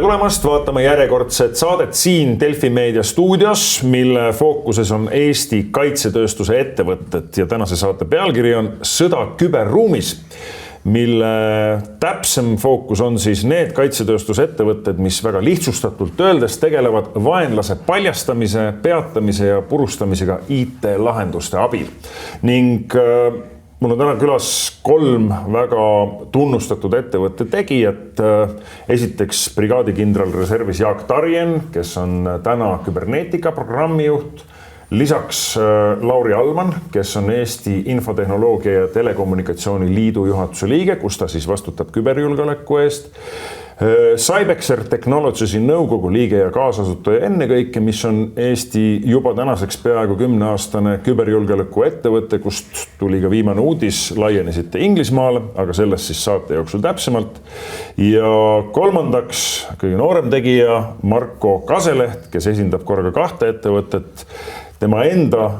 tulemast, vaatame järjekordset saadet siin Delfi Meedia stuudios, mille fookuses on Eesti kaitsetööstuse ettevõtted ja tänase saate pealkiri on Sõda küberruumis, mille täpsem fookus on siis need kaitsetööstuse ettevõtted, mis väga lihtsustatult öeldes tegelevad vaenlase paljastamise, peatamise ja purustamisega IT-lahenduste abil. Ning mul on täna külas 3 väga tunnustatud ettevõtte tegijat. Esiteks brigaadikindral reservis Jaak Tarjen, kes on täna küberneetika programmijuht. Lisaks Lauri Alman, kes on Eesti Infotehnoloogia ja Telekommunikatsiooni Liidu juhatuse liige, kus ta siis vastutab küberjulgeoleku eest. Cybexer Technologiesi nõukogu liige ja kaasasutaja ennekõike, mis on Eesti juba tänaseks peaaegu 10-aastane küberjulgeoleku ettevõte, kust tuli ka viimane uudis, laienesite Inglismaale, aga sellest siis saate jooksul täpsemalt. Ja kolmandaks kõige noorem tegija Marko Kaseleht, kes esindab korraga 2 ettevõtet. Tema enda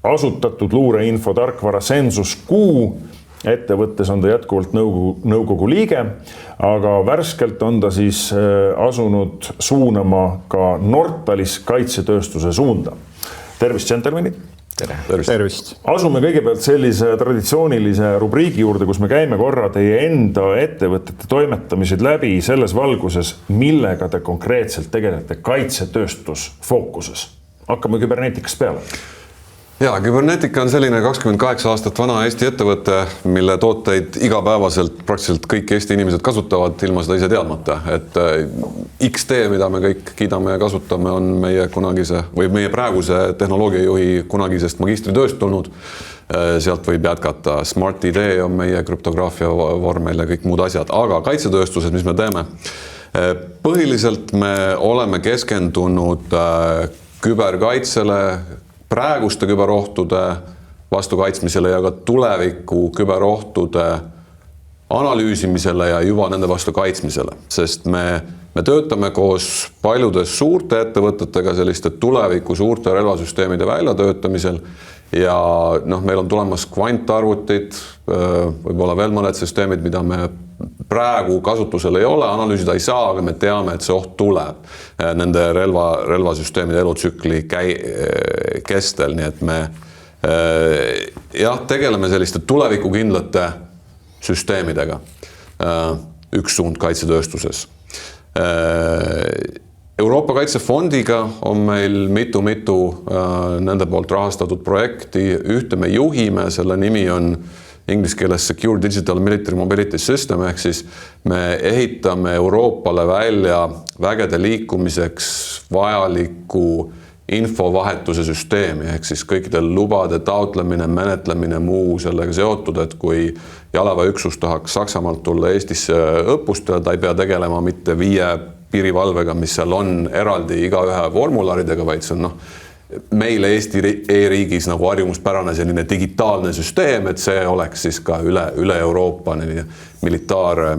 asutatud luureinfo tarkvara Sensus Q ettevõttes on ta jätkuvalt nõukogu liige, aga värskelt on ta siis asunud suunama ka Nortalis kaitsetööstuse suunda. Tervist, džentelmenid! Tervist! Asume kõigepealt sellise traditsioonilise rubriigi juurde, kus me käime korra teie enda ettevõtete toimetamised läbi selles valguses, millega te konkreetselt tegelete kaitsetööstus fookuses. Hakkame küberneetikast peale. Jaa, küberneetika on selline 28 aastat vana Eesti ettevõte, mille tooteid igapäevaselt praktiliselt kõik Eesti inimesed kasutavad ilma seda ise teadmata. Et XT, mida me kõik kiidame ja kasutame, on meie kunagise või meie praeguse tehnoloogiajuhi kunagisest magistritööst tulnud. Sealt võib jätkata. Smart ID on meie krüptograafia vormel ja kõik muud asjad. Aga kaitsetööstuses, mis me teeme? Põhiliselt me oleme keskendunud küberkaitsele, praeguste küberohtude vastu kaitsmisele ja ka tuleviku küberohtude analüüsimisele ja juba nende vastu kaitsmisele. Sest me töötame koos paljude suurte ettevõtetega selliste tuleviku suurte relvasüsteemide väljatöötamisel ja meil on tulemas kvantarvutid, võib-olla veel mõned süsteemid, mida me praegu kasutusel ei ole, analüüsida ei saa, aga me teame, et see oht tuleb nende relvasüsteemide elutsükli kestel, nii et me tegeleme selliste tulevikukindlate süsteemidega. Üks suund kaitsetööstuses. Euroopa Kaitsefondiga on meil mitu nende poolt rahastatud projekti, ühte me juhime, selle nimi on inglise keeles Secure Digital Military Mobility System, ehk siis me ehitame Euroopale välja vägede liikumiseks vajaliku infovahetuse süsteemi, ehk siis kõikidel lubade taotlemine, menetlemine, muu sellega seotud, et kui jalaväeüksus tahaks Saksamaalt tulla Eestisse õppustele, ta ei pea tegelema mitte 5 piirivalvega, mis seal on eraldi igaühe formularidega, vaid see on meile Eesti e-riigis nagu harjumuspärane selline digitaalne süsteem, et see oleks siis ka üle Euroopa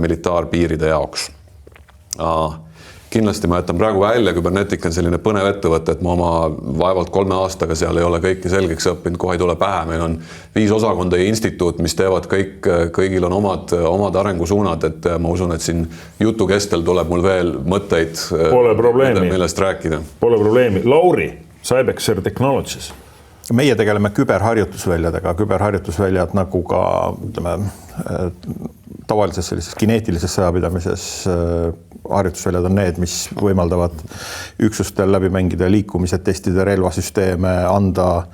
militaarpiiride jaoks. Kindlasti ma jätan praegu välja, küberneetika on selline põnev ettevõte, et ma oma vaevalt 3 aastaga seal ei ole kõike selgeks õppinud, kohe ei tule pähe. Meil on 5 osakonda ja instituut, mis teevad kõigil on omad arengusuunad, et ma usun, et siin jutu kestel tuleb mul veel mõtteid, millest rääkida. Pole probleemi. Lauri, Cybexer Technologies. Meie tegeleme küberharjutusväljadega. Küberharjutusväljad nagu ka tavalises sellises kineetilises sõjapidamises harjutusväljad on need, mis võimaldavad üksustel läbi mängida liikumised, testida relvasüsteeme, anda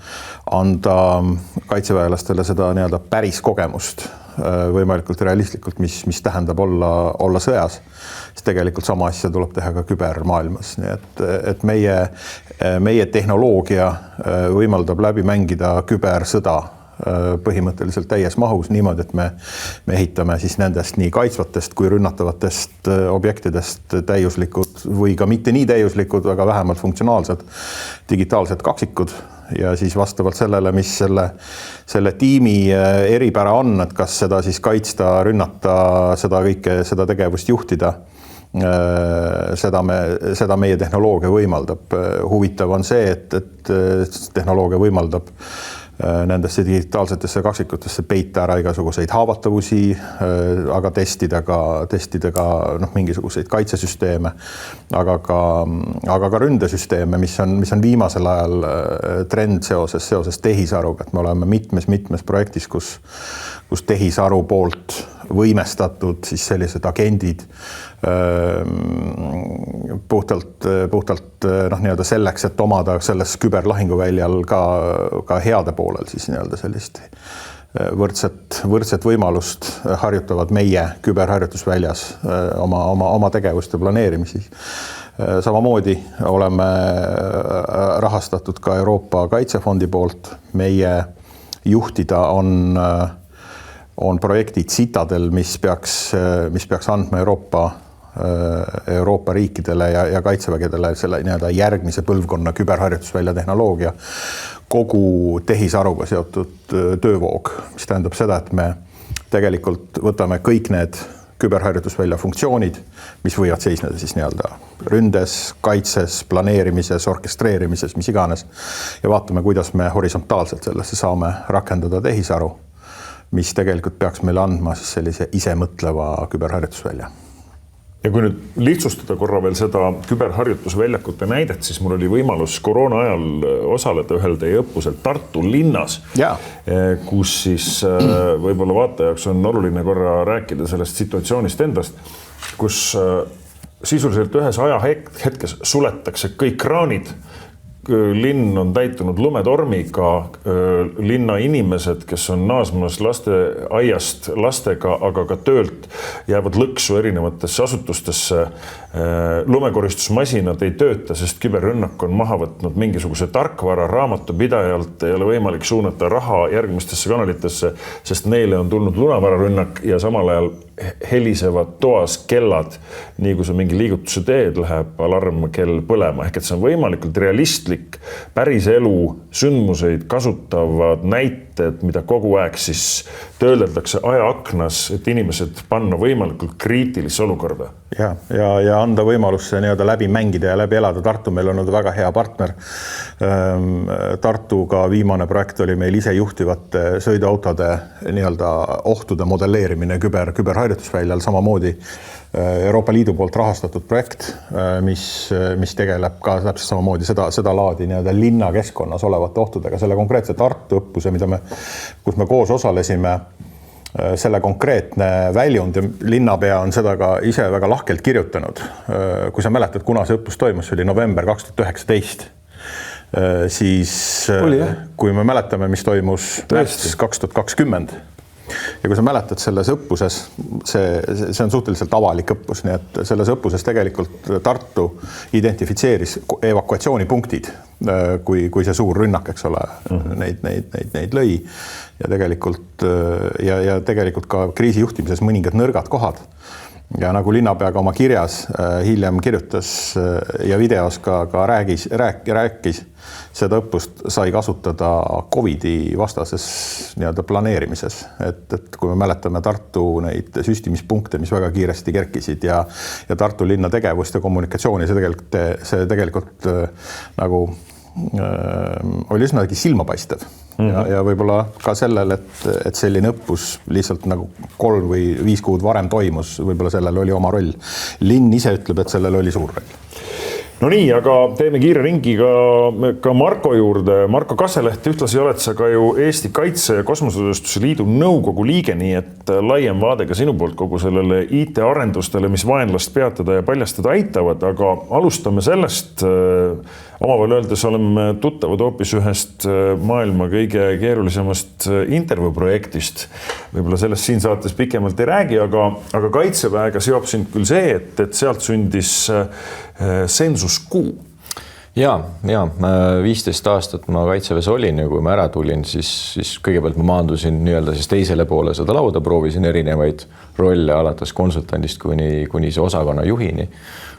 kaitseväelastele seda päris kogemust võimalikult realistlikult, mis tähendab olla sõjas. Siis tegelikult sama asja tuleb teha ka kübermaailmas. Nii et meie tehnoloogia võimaldab läbi mängida kübersõda põhimõtteliselt täies mahus niimoodi, et me ehitame siis nendest nii kaitsvatest kui rünnatavatest objektidest täiuslikud või ka mitte nii täiuslikud, aga vähemalt funktsionaalsed digitaalsed kaksikud ja siis vastavalt sellele, mis selle tiimi eripära on, et kas seda siis kaitsta, rünnata, seda tegevust juhtida, seda meie tehnoloogia võimaldab. Huvitav on see, et tehnoloogia võimaldab nendesse digitaalsetesse kaksikutesse peita ära igasuguseid haavatavusi, aga testida ka mingisuguseid kaitsesüsteeme, aga ka ründesüsteeme, mis on viimasel ajal trend seoses tehisaruga, et me oleme mitmes projektis, kus tehisaru poolt võimestatud siis sellised agendid puhtalt nii-öelda selleks, et omada selles küberlahinguväljal ka heade poolel siis nii-öelda sellist võrdset võimalust harjutavad meie küberharjutusväljas oma tegevuste planeerimisi. Samamoodi oleme rahastatud ka Euroopa Kaitsefondi poolt. Meie juhtida on projektid Citadel, mis peaks andma Euroopa riikidele ja kaitsevägedele selle nii-öelda järgmise põlvkonna küberharjutusvälja tehnoloogia kogu tehisaruga seotud töövoog, mis tähendab seda, et me tegelikult võtame kõik need küberharjutusvälja funktsioonid, mis võivad seisneda siis nii-öelda ründes, kaitses, planeerimises, orkestreerimises, mis iganes, ja vaatame, kuidas me horisontaalselt sellesse saame rakendada tehisaru, mis tegelikult peaks meile andma siis sellise isemõtleva küberharjutusvälja. Ja kui nüüd lihtsustada korra veel seda küberharjutusväljakute näidet, siis mul oli võimalus koroona ajal osaleda ühel teie õppusel Tartu linnas, kus siis võib-olla vaataja jaoks on oluline korra rääkida sellest situatsioonist endast, kus sisuliselt ühes ajahetkes suletakse kõik kraanid, linn on täitunud lumetormiga, linna inimesed, kes on naasmas lasteaiast lastega, aga ka töölt, jäävad lõksu erinevatesse asutustesse. Lumekoristusmasinad ei tööta, sest küberrünnak on maha võtnud mingisuguse tarkvara raamatupidajalt, ei ole võimalik suunata raha järgmistesse kanalitesse, sest neile on tulnud lunavararünnak ja samal ajal helisevad toas kellad, nii kui sa mingi liigutuse teed, läheb alarmkell põlema. Ehk et see on võimalikult realistlik, päris elu sündmuseid kasutavad näited, mida kogu aeg siis töödeldakse ajaaknas, et inimesed panna võimalikult kriitilisse olukorda. Ja anda võimalus see nii-öelda läbi mängida ja läbi elada. Tartu meil on olnud väga hea partner. Tartuga viimane projekt oli meil ise juhtivate sõiduautode nii-öelda ohtude modelleerimine küberharjutusväljal, samamoodi Euroopa Liidu poolt rahastatud projekt, mis tegeleb ka täpselt samamoodi seda laadi nii-öelda linnakeskkonnas olevate ohtudega. Selle konkreetse Tartu õppuse, kus me koos osalesime, selle konkreetne väljund ja linnapea on seda ka ise väga lahkelt kirjutanud. Kui sa mäletad, kuna see õppus toimus, see oli november 2019, siis kui me mäletame, mis toimus märtsis 2020, ja kui sa mäletad selles õppuses, see on suhteliselt avalik õppus, nii et selles õppuses tegelikult Tartu identifitseeris evakuatsioonipunktid, kui see suur rünnak, eks ole, neid lõi ja tegelikult ka kriisijuhtimises mõningad nõrgad kohad. Ja nagu linnapeaga oma kirjas hiljem kirjutas ja videos ka rääkis, seda õppust sai kasutada COVID-i vastases nii-öelda planeerimises. Et kui me mäletame Tartu neid süstimispunkte, mis väga kiiresti kerkisid ja Tartu linna tegevust ja kommunikatsiooni, see tegelikult nagu oli üsnagi silmapaistev. Ja võib-olla ka sellel, et selline õppus lihtsalt nagu 3 või 5 kuud varem toimus, võib-olla sellel oli oma roll. Linn ise ütleb, et sellel oli suur roll. No nii, aga teeme kiire ringi ka Marko juurde. Marko Kaseleht, ühtlasi oled sa ka ju Eesti Kaitse- ja Kosmosetööstuse Liidu nõukogu liige, nii et laiem vaade ka sinu poolt kogu sellele IT-arendustele, mis vaenlast peatada ja paljastada aitavad, aga alustame sellest. Omavahel öeldes oleme tuttavad hoopis ühest maailma kõige keerulisemast intervjuuprojektist. Võib-olla sellest siin saates pikemalt ei räägi, aga Kaitseväega seob sind küll see, et sealt sündis Sensus Q. Ja 15 aastat ma Kaitseväes olin ja kui ma ära tulin, siis kõigepealt ma maandusin nii-öelda siis teisele poole seda lauda, proovisin erinevaid rolle alates konsultandist kuni see osakonna juhini.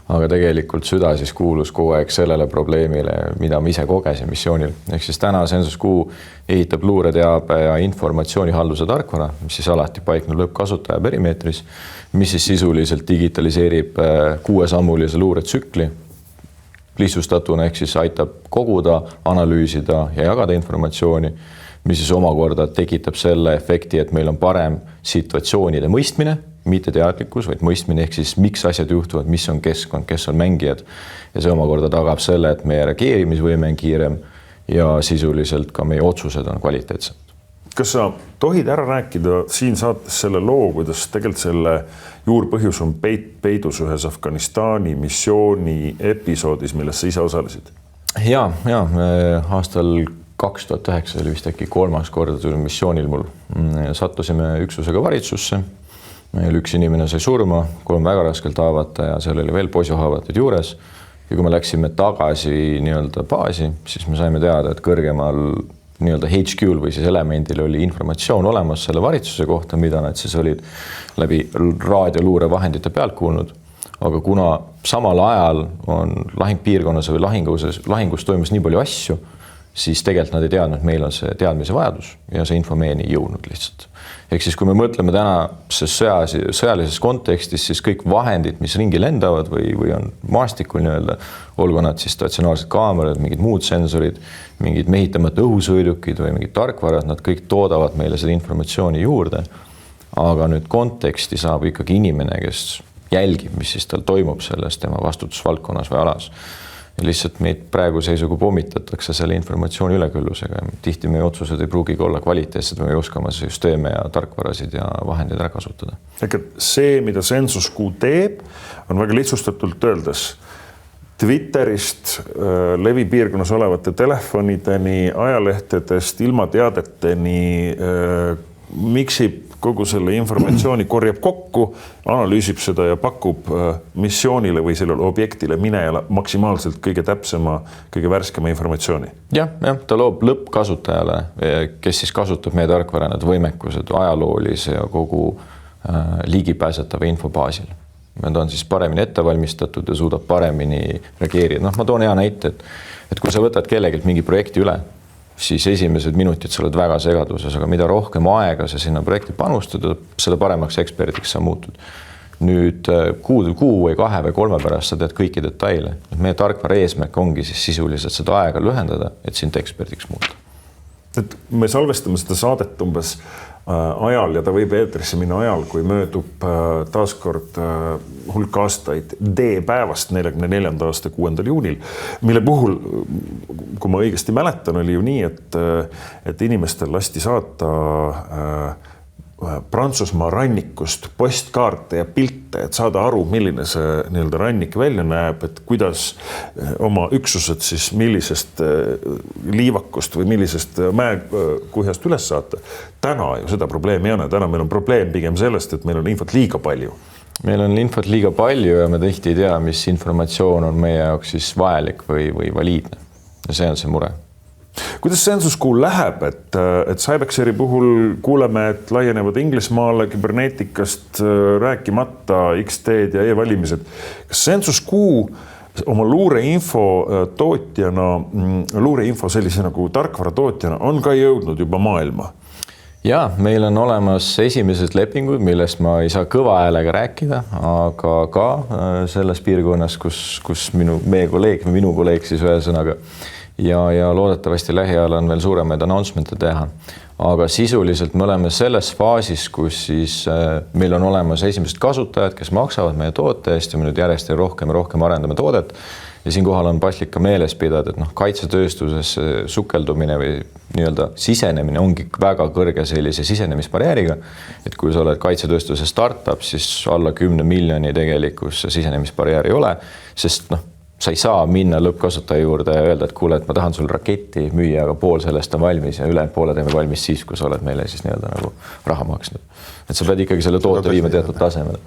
Aga tegelikult süda siis kuulus kogu aeg sellele probleemile, mida ma ise kogesin missioonil. Ehk siis täna Sensus Q ehitab luureteabe ja informatsioonihalduse tarkvara, mis siis alati paikneb lõppkasutaja perimeetris, mis siis sisuliselt digitaliseerib 6-sammulise luuretsükli. Lihtsustatuna ehk siis aitab koguda, analüüsida ja jagada informatsiooni, mis siis omakorda tekitab selle efekti, et meil on parem situatsioonide mõistmine, mitte teadlikkus, vaid mõistmine ehk siis miks asjad juhtuvad, mis on keskkond, kes on mängijad. Ja see omakorda tagab selle, et meie reageerimisvõime on kiirem ja sisuliselt ka meie otsused on kvaliteetsed. Kas sa tohid ära rääkida siin saates selle loo, kuidas tegelikult selle juurpõhjus on peidus ühes Afganistani missiooni episoodis, milles sa ise osalesid? Ja aastal 2009 oli vist äkki 3. korda tuli missioonil mul. Sattusime üksusega valitsusse. Meil üks inimene sai surma, 3 väga raskelt haavata ja seal oli veel poisuhaavatud juures. Ja kui me läksime tagasi baasi, siis me saime teada, et kõrgemal HQ-l või siis elemendil oli informatsioon olemas selle valitsuse kohta, mida nad siis olid läbi raadioluurevahendite pealt kuulnud. Aga kuna samal ajal on lahingpiirkonnas või lahingus toimus nii palju asju, siis tegelikult nad ei teadnud, et meil on see teadmise vajadus ja see info meieni ei jõudnud lihtsalt. Ehk siis, kui me mõtleme täna sõjalises kontekstis, siis kõik vahendid, mis ringi lendavad või on maastikul olgu nad siis statsionaarsed kaamerad, mingid muud sensorid, mingid mehitamata õhusõidukid või mingid tarkvarad, nad kõik toodavad meile seda informatsiooni juurde. Aga nüüd konteksti saab ikkagi inimene, kes jälgib, mis siis tal toimub selles tema vastutusvaldkonnas või alas. Ja lihtsalt meid praegu seisuga pommitatakse selle informatsiooni üleküllusega. Tihti meie otsused ei pruugigi olla kvaliteetsed, me ei oska oma süsteeme ja tarkvarasid ja vahendeid ära kasutada. See, mida Sensus-Q teeb, on väga lihtsustatult öeldes Twitterist levipiirkonnas olevate telefonideni, ajalehtedest, ilmateadeteni miksib kogu selle informatsiooni, korjab kokku, analüüsib seda ja pakub missioonile või sellele objektile minejale maksimaalselt kõige täpsema, kõige värskema informatsiooni. Ja, ta loob lõppkasutajale, kes siis kasutab meie tarkvara, need võimekused ajaloolise ja kogu ligipääsetava info baasil. Nad on siis paremini ettevalmistatud ja suudab paremini reageerida. Ma toon hea näite, et kui sa võtad kellegilt mingi projekti üle, siis esimesed minutid sa oled väga segaduses, aga mida rohkem aega sa sinna projekti panustada, selle paremaks eksperdiks sa muutud. Nüüd kuu või 2 või 3 pärast sa tead kõiki detaile. Meie tarkvara eesmärk ongi siis sisuliselt seda aega lühendada, et sind eksperdiks muuta. Me salvestame seda saadet umbes ajal ja ta võib eetrisse minna ajal, kui möödub taaskord hulk aastaid D-päevast 44. aasta 6. juunil, mille puhul, kui ma õigesti mäletan, oli ju nii, et inimestel lasti saata Prantsusmaa rannikust postkaarte ja pilte, et saada aru, milline see rannik välja näeb, et kuidas oma üksused siis millisest liivakust või millisest mäekuhjast üles saata. Täna ju seda probleemi ei ole. Täna meil on probleem pigem sellest, et meil on infot liiga palju. Meil on infot liiga palju ja me tihti ei tea, mis informatsioon on meie jaoks siis vajalik või valiidne. Ja see on see mure. Kuidas Sensus-Q läheb, et Cybexeri puhul kuuleme, et laienevad Inglismaale küberneetikast rääkimata XT-d ja e-valimised. Kas Sensus-Q oma luureinfo tootjana, luureinfo sellise nagu tarkvara tootjana on ka jõudnud juba maailma? Ja, meil on olemas esimesed lepingud, millest ma ei saa kõva häälega rääkida, aga ka selles piirkonnas, kus minu kolleeg siis ühesõnaga ja loodetavasti lähiajal on veel suuremaid announcemente teha. Aga sisuliselt me oleme selles faasis, kus siis meil on olemas esimesed kasutajad, kes maksavad meie toote eest ja me nüüd järjest rohkem ja rohkem arendame toodet. Ja siinkohal on paslik ka meeles pidada, et kaitsetööstuses sukeldumine või sisenemine ongi väga kõrge sellise sisenemisbarjääriga. Et kui sa oled kaitsetööstuse startup, siis alla 10 miljoni tegelikus sisenemisbarjääri ei ole, sest sa ei saa minna lõppkasutaja juurde ja öelda, et kuule, et ma tahan sul raketti müüa, aga pool sellest on valmis ja ülejäänud poole teeme valmis siis, kui sa oled meile siis nagu raha maksnud. Et sa pead ikkagi selle toote viima teatud tasemele.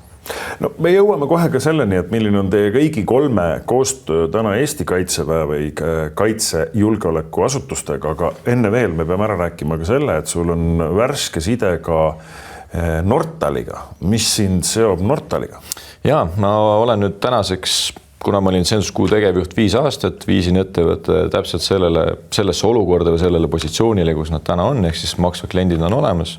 No, me jõuame kohe ka selleni, et milline on teie kõigi 3 koostöö täna Eesti Kaitseväe või kaitsejulgeoleku asutustega, aga enne veel me peame ära rääkima ka selle, et sul on värske side ka Nortaliga. Mis sind seob Nortaliga? Ja, ma olen nüüd tänaseks, kuna ma olin Sensus-Q tegevjuht 5 aastat, viisin ettevõtte täpselt sellesse olukorda või sellele positsioonile, kus nad täna on, ehk siis maksvad kliendid on olemas,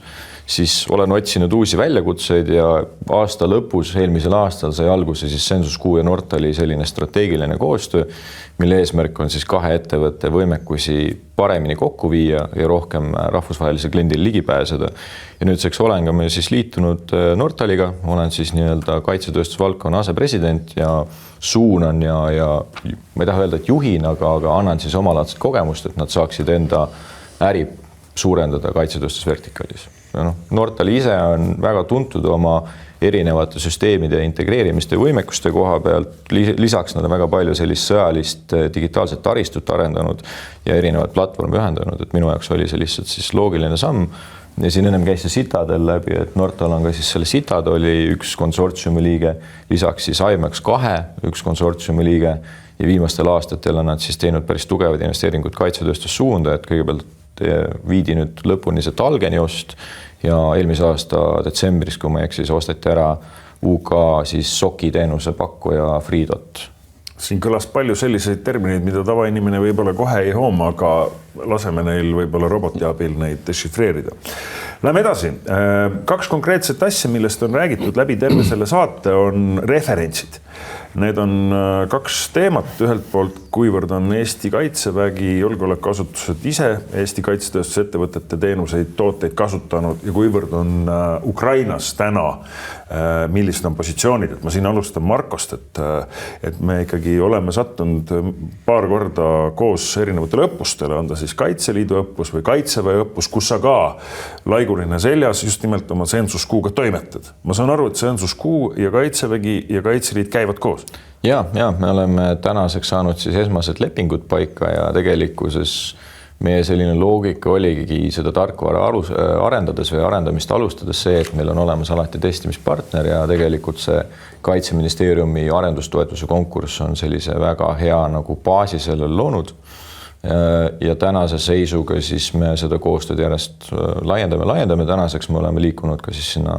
siis olen otsinud uusi väljakutseid ja aasta lõpus, eelmisel aastal sai alguse siis Sensus Q ja Nortali selline strateegiline koostöö, mille eesmärk on siis kahe ettevõtte võimekusi paremini kokku viia ja rohkem rahvusvahelise kliendile ligi pääseda. Ja nüüdseks olen ka me siis liitunud Nortaliga, olen siis nii-öelda kaitsetööstusvaldkonna asepresident ja suunan ja ma ei taha öelda, et juhin, aga annan siis omalaadset kogemust, et nad saaksid enda äri suurendada kaitsetööstusvertikaalis. Nortal ise on väga tuntud oma erinevate süsteemide integreerimiste ja võimekuste koha pealt. Lisaks nad on väga palju sellist sõjalist digitaalset taristut arendanud ja erinevad platvormi ühendanud, et minu jaoks oli see lihtsalt siis loogiline samm. Ja siin ennem käis see Citadel läbi, et Nortal on ka siis selle Citadeli üks konsortsiumi liige, lisaks siis IMAX 2 üks konsortsiumi liige ja viimastel aastatel on nad siis teinud päris tugevad investeeringud kaitsetööstussuunda, et kõigepealt viidi nüüd lõpuni see Talgeni ost ja eelmise aasta detsembris, kui ma siis osteti ära UK siis SOC-i teenuse pakkuja Freedot. Siin kõlas palju selliseid termineid, mida tavainimene võib-olla kohe ei hooma, aga laseme neil võib-olla roboti abil neid dešifreerida. Lähme edasi. 2 konkreetset asja, millest on räägitud läbi terve selle saate, on referentsid. Need on 2 teemat. Ühelt poolt, kuivõrd on Eesti Kaitsevägi julgeolekuasutused ise Eesti kaitsetööstusettevõtete teenuseid, tooteid kasutanud ja kuivõrd on Ukrainas täna, millised on positsioonid. Et ma siin alustan Markost, et me ikkagi oleme sattunud paar korda koos erinevatele õppustele, on ta siis Kaitseliidu õppus või Kaitseväe õppus, kus sa ka laigurina seljas just nimelt oma Sensus Q-ga toimetad. Ma saan aru, et Sensus Q ja Kaitsevägi ja Kaitseliit käivad koos. Ja, me oleme tänaseks saanud siis esmased lepingud paika ja tegelikkuses meie selline loogika oligi seda tarkvara arendades või arendamist alustades see, et meil on olemas alati testimispartner ja tegelikult see Kaitseministeeriumi arendustoetuse konkurss on sellise väga hea nagu baasi sellel loonud. Ja tänase seisuga siis me seda koostööd järjest laiendame. Tänaseks me oleme liikunud ka siis sinna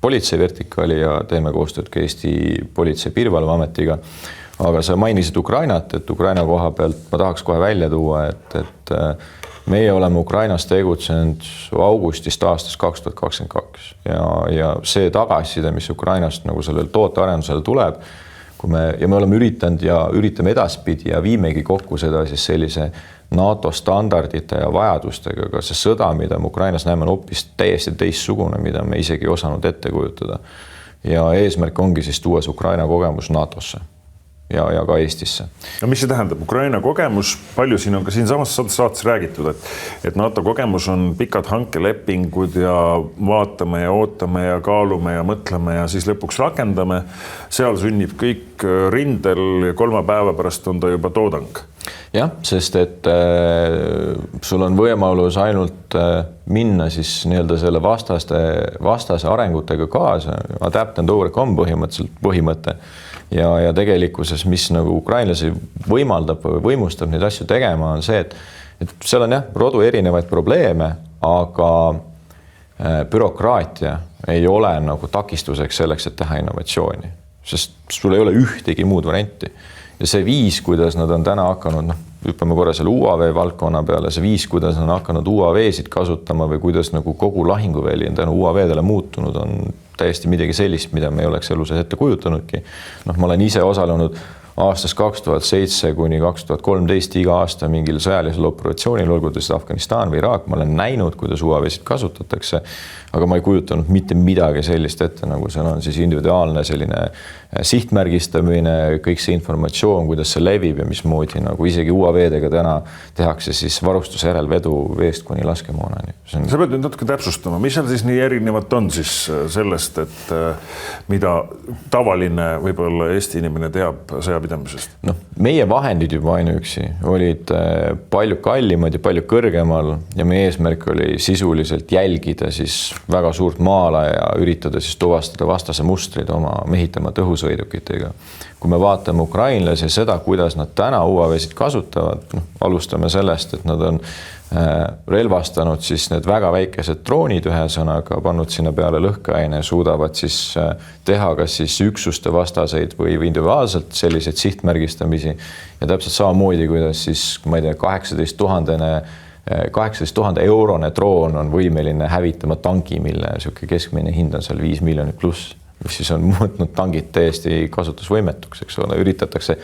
politsei vertikaali ja teeme koostööd ka Eesti Politsei- ja Piirivalveametiga. Aga sa mainisid Ukrainat, et Ukraina koha pealt ma tahaks kohe välja tuua, et meie oleme Ukrainas tegutsenud augustist aastast 2022 ja see tagasiside, mis Ukrainast nagu sellel tootearendusel tuleb, me oleme üritanud ja üritame edaspidi ja viimegi kokku seda siis sellise NATO standardite ja vajadustega, aga see sõda, mida me Ukrainas näeme, on hoopis täiesti teistsugune, mida me isegi osanud ette kujutada. Ja eesmärk ongi siis tuua Ukraina kogemus NATOsse ja ka Eestisse. Ja mis see tähendab? Ukraina kogemus, palju siin on ka siin samas saates räägitud, et NATO kogemus on pikad hankelepingud ja vaatame ja ootame ja kaalume ja mõtleme ja siis lõpuks rakendame. Seal sünnib kõik rindel ja 3 päeva pärast on ta juba toodang. Jah, sest et sul on võimalus ainult minna siis nii-öelda selle vastase arengutega kaasa. Adapt and overcome põhimõte. Ja tegelikkuses, mis nagu ukrainlasi võimaldab või võimustab neid asju tegema, on see, et seal on rodu erinevaid probleeme, aga bürokraatia ei ole nagu takistuseks selleks, et teha innovatsiooni, sest sul ei ole ühtegi muud varianti. Ja see viis, kuidas nad on täna hakanud, hüppame korra selle UAV valdkonna peale, see viis, kuidas on hakanud UAV-sid kasutama või kuidas nagu kogu lahinguväli on tänu UAV-dele muutunud, on täiesti midagi sellist, mida me ei oleks elus ette kujutanudki. Ma olen ise osalenud aastast 2007 kuni 2013 iga aasta mingil sõjalisel operatsioonil, olgu tõesti Afganistan või Iraak, ma olen näinud, kuidas UAV-sid kasutatakse, aga ma ei kujutanud mitte midagi sellist ette, nagu seal on siis individuaalne selline sihtmärgistamine, kõik see informatsioon, kuidas see levib ja mismoodi nagu isegi UAV-dega täna tehakse siis varustuse järelvedu veest kuni laskemoonani. Sa pead nüüd natuke täpsustama, mis seal siis nii erinevat on siis sellest, et mida tavaline võib-olla Eesti inimene teab sõjapidamisest? Meie vahendid juba ainuüksi olid palju kallimad ja palju kõrgemal ja meie eesmärk oli sisuliselt jälgida siis väga suurt maala ja üritada siis tuvastada vastase mustrid oma mehitamata õhusõidukitega. Kui me vaatame ukrainlasi seda, kuidas nad täna UAV-sid kasutavad, alustame sellest, et nad on relvastanud siis need väga väikesed droonid ühesõnaga, pannud sinna peale lõhkeaine, suudavad siis teha kas siis üksuste vastaseid või individuaalselt selliseid sihtmärgistamisi ja täpselt samamoodi, kuidas siis, ma ei tea, 18 000 18 000 eurone droon on võimeline hävitama tanki, mille sihuke keskmine hind on seal 5 miljonit pluss, mis siis on muutnud tangid täiesti kasutusvõimetuks, eks ole, üritatakse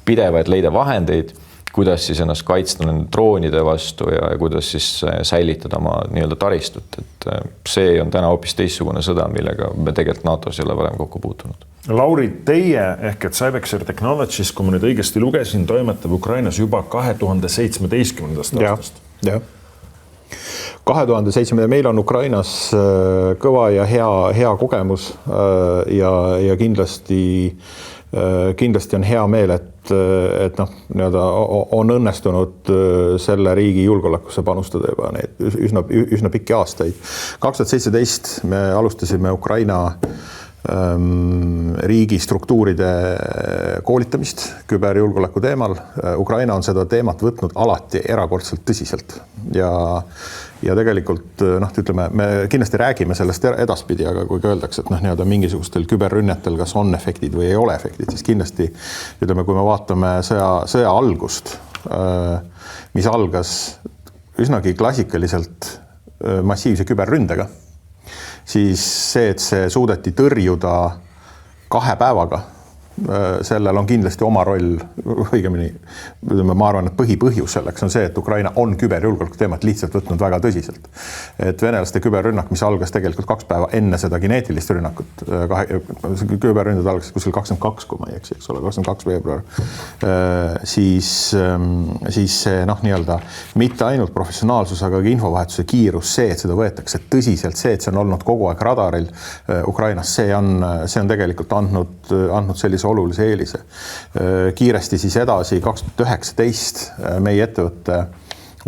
pidevalt leida vahendeid, kuidas siis ennast kaitsta nende droonide vastu ja kuidas siis säilitada oma nii-öelda taristut, et see on täna hoopis teistsugune sõda, millega me tegelikult NATO-s ei ole varem kokku puutunud. Lauri, teie ehk et Cybex Technologies, kui ma nüüd õigesti lugesin, toimetab Ukrainas juba 2017. aastast. Jah. 2007. meil on Ukrainas kõva ja hea kogemus ja kindlasti on hea meel, et nii-öelda on õnnestunud selle riigi julgeolekusse panustada juba neid üsna pikki aastaid. 2017 me alustasime Ukraina riigi struktuuride koolitamist küberjulgeoleku teemal. Ukraina on seda teemat võtnud alati erakordselt tõsiselt ja tegelikult ütleme, me kindlasti räägime sellest edaspidi, aga kui öeldakse, et nii-öelda mingisugustel küberrünnetel kas on efektid või ei ole efektid, siis kindlasti ütleme, kui me vaatame sõja algust, mis algas üsnagi klassikaliselt massiivse küberründega, siis see, et see suudeti tõrjuda 2 päevaga, sellel on kindlasti oma roll, õigemini, ma arvan, et põhipõhjus selleks on see, et Ukraina on küberjulgeoleku teemat lihtsalt võtnud väga tõsiselt. Et venelaste küberrünnak, mis algas tegelikult 2 päeva enne seda geneetilist rünnakut, küberründed algas kuskil 22, kui ma ei eksi, eks ole, 22 veebruar, siis see nii-öelda mitte ainult professionaalsus, aga ka infovahetuse kiirus, see, et seda võetakse tõsiselt, see, et see on olnud kogu aeg radaril Ukrainas, see on tegelikult andnud sellise olulise eelise. Kiiresti siis edasi 2019 meie ettevõtte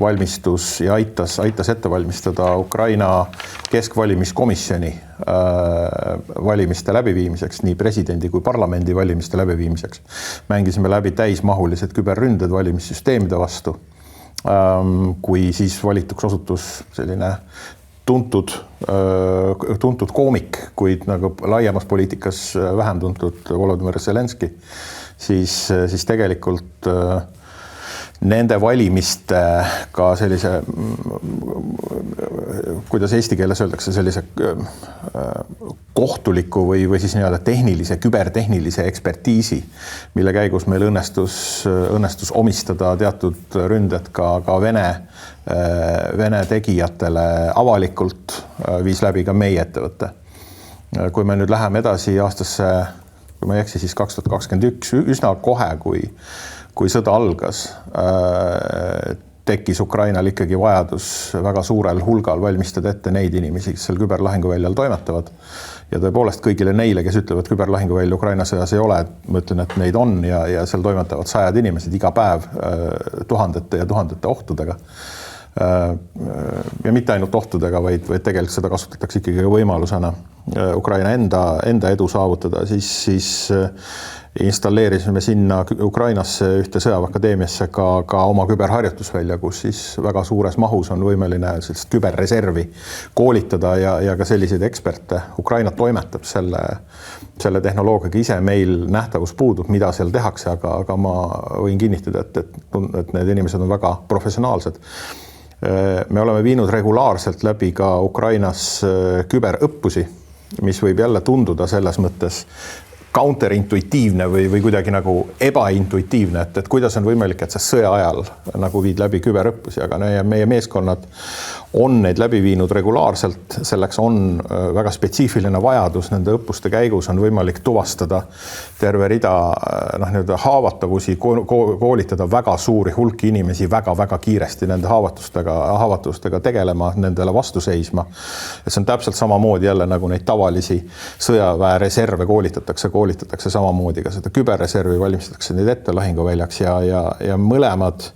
valmistus ja aitas ette valmistada Ukraina keskvalimiskomisjoni valimiste läbiviimiseks, nii presidendi kui parlamendi valimiste läbiviimiseks. Mängisime läbi täismahulised küberründed valimissüsteemide vastu, kui siis valituks osutus selline tuntud koomik, kuid nagu laiemas poliitikas vähem tuntud Volodymyr Zelenski, siis tegelikult nende valimiste ka sellise, kuidas eesti keeles öeldakse, sellise kohtuliku või siis nii-öelda kübertehnilise ekspertiisi, mille käigus meil õnnestus omistada teatud ründed ka Vene tegijatele avalikult, viis läbi ka meie ettevõtte. Kui me nüüd läheme edasi aastasse, kui ma ei eksi, siis 2021, üsna kohe, kui sõda algas, tekkis Ukrainal ikkagi vajadus väga suurel hulgal valmistada ette neid inimesi, kes seal küberlahinguväljal toimetavad. Ja tõepoolest kõigile neile, kes ütlevad, küberlahinguvälja Ukraina sõjas ei ole, ma ütlen, et neid on ja seal toimetavad 100 inimesed iga päev tuhandete ja tuhandete ohtudega. Ja mitte ainult ohtudega, vaid tegelikult seda kasutatakse ikkagi võimalusena Ukraina enda edu saavutada, siis installeerisime sinna Ukrainasse ühte sõjaväeakadeemiasse ka oma küberharjutusvälja, kus siis väga suures mahus on võimeline sellist küberreservi koolitada ja ka selliseid eksperte. Ukraina toimetab selle tehnoloogiaga ise, meil nähtavus puudub, mida seal tehakse, aga ma võin kinnitada, et need inimesed on väga professionaalsed. Me oleme viinud regulaarselt läbi ka Ukrainas küberõppusi, mis võib jälle tunduda selles mõttes counterintuitiivne või kuidagi nagu ebaintuitiivne, et kuidas on võimalik, et sa sõja ajal nagu viid läbi küberõppusi, aga meie meeskonnad on neid läbi viinud regulaarselt, selleks on väga spetsiifiline vajadus, nende õppuste käigus on võimalik tuvastada terve rida haavatavusi, koolitada väga suuri hulki inimesi väga-väga kiiresti nende haavatustega tegelema, nendele vastu seisma. See on täpselt samamoodi jälle nagu neid tavalisi sõjaväereserve koolitatakse samamoodi, ka seda küberreservi valmistatakse neid ette lahinguväljaks ja mõlemad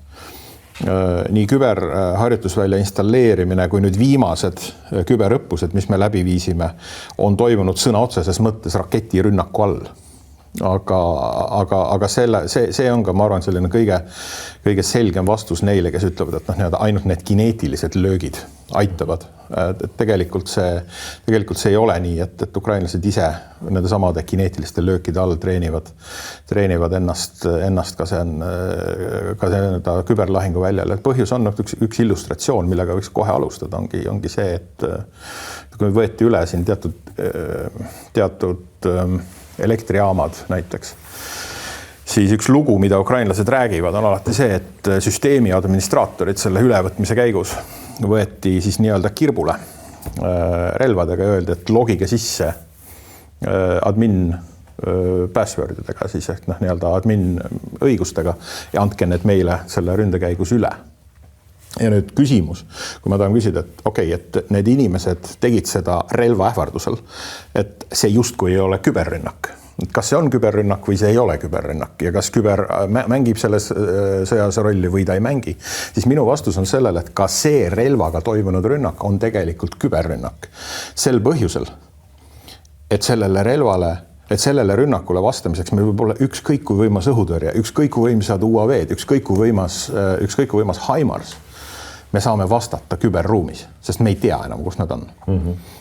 nii küberharjutusvälja installeerimine kui nüüd viimased küberõppused, mis me läbi viisime, on toimunud sõna otseses mõttes raketirünnaku all. aga see on ka, ma arvan, selline kõige selgem vastus neile, kes ütlevad, et nii-öelda ainult need kineetilised löögid aitavad. Et tegelikult see ei ole nii, et ukrainlased ise nende samade kineetiliste löökide all treenivad ennast ka see küberlahingu väljal. Et põhjus on üks illustratsioon, millega võiks kohe alustada, ongi see, et kui võeti üle siin teatud elektrijaamad näiteks, siis üks lugu, mida ukrainlased räägivad, on alati see, et süsteemi administraatorid selle ülevõtmise käigus võeti siis nii-öelda kirbule relvadega ja öeldi, et logige sisse admin passwordidega, siis ehk nii-öelda admin õigustega ja andke need meile selle ründe käigus üle. Ja nüüd küsimus, kui ma tahan küsida, et okei, et need inimesed tegid seda relva ähvardusel, et see justkui ei ole küberrünnak. Kas see on küberrünnak või see ei ole küberrünnak ja kas küber mängib selles sõjas rolli või ta ei mängi, siis minu vastus on sellele, et ka see relvaga toimunud rünnak on tegelikult küberrünnak. Sel põhjusel, et sellele rünnakule vastamiseks meil võib olla ükskõik kui võimas õhutõrje, ükskõik kui võimsad UAV-d, ükskõik kui võimas HIMARS. Me saame vastata küberruumis, sest me ei tea enam, kus nad on.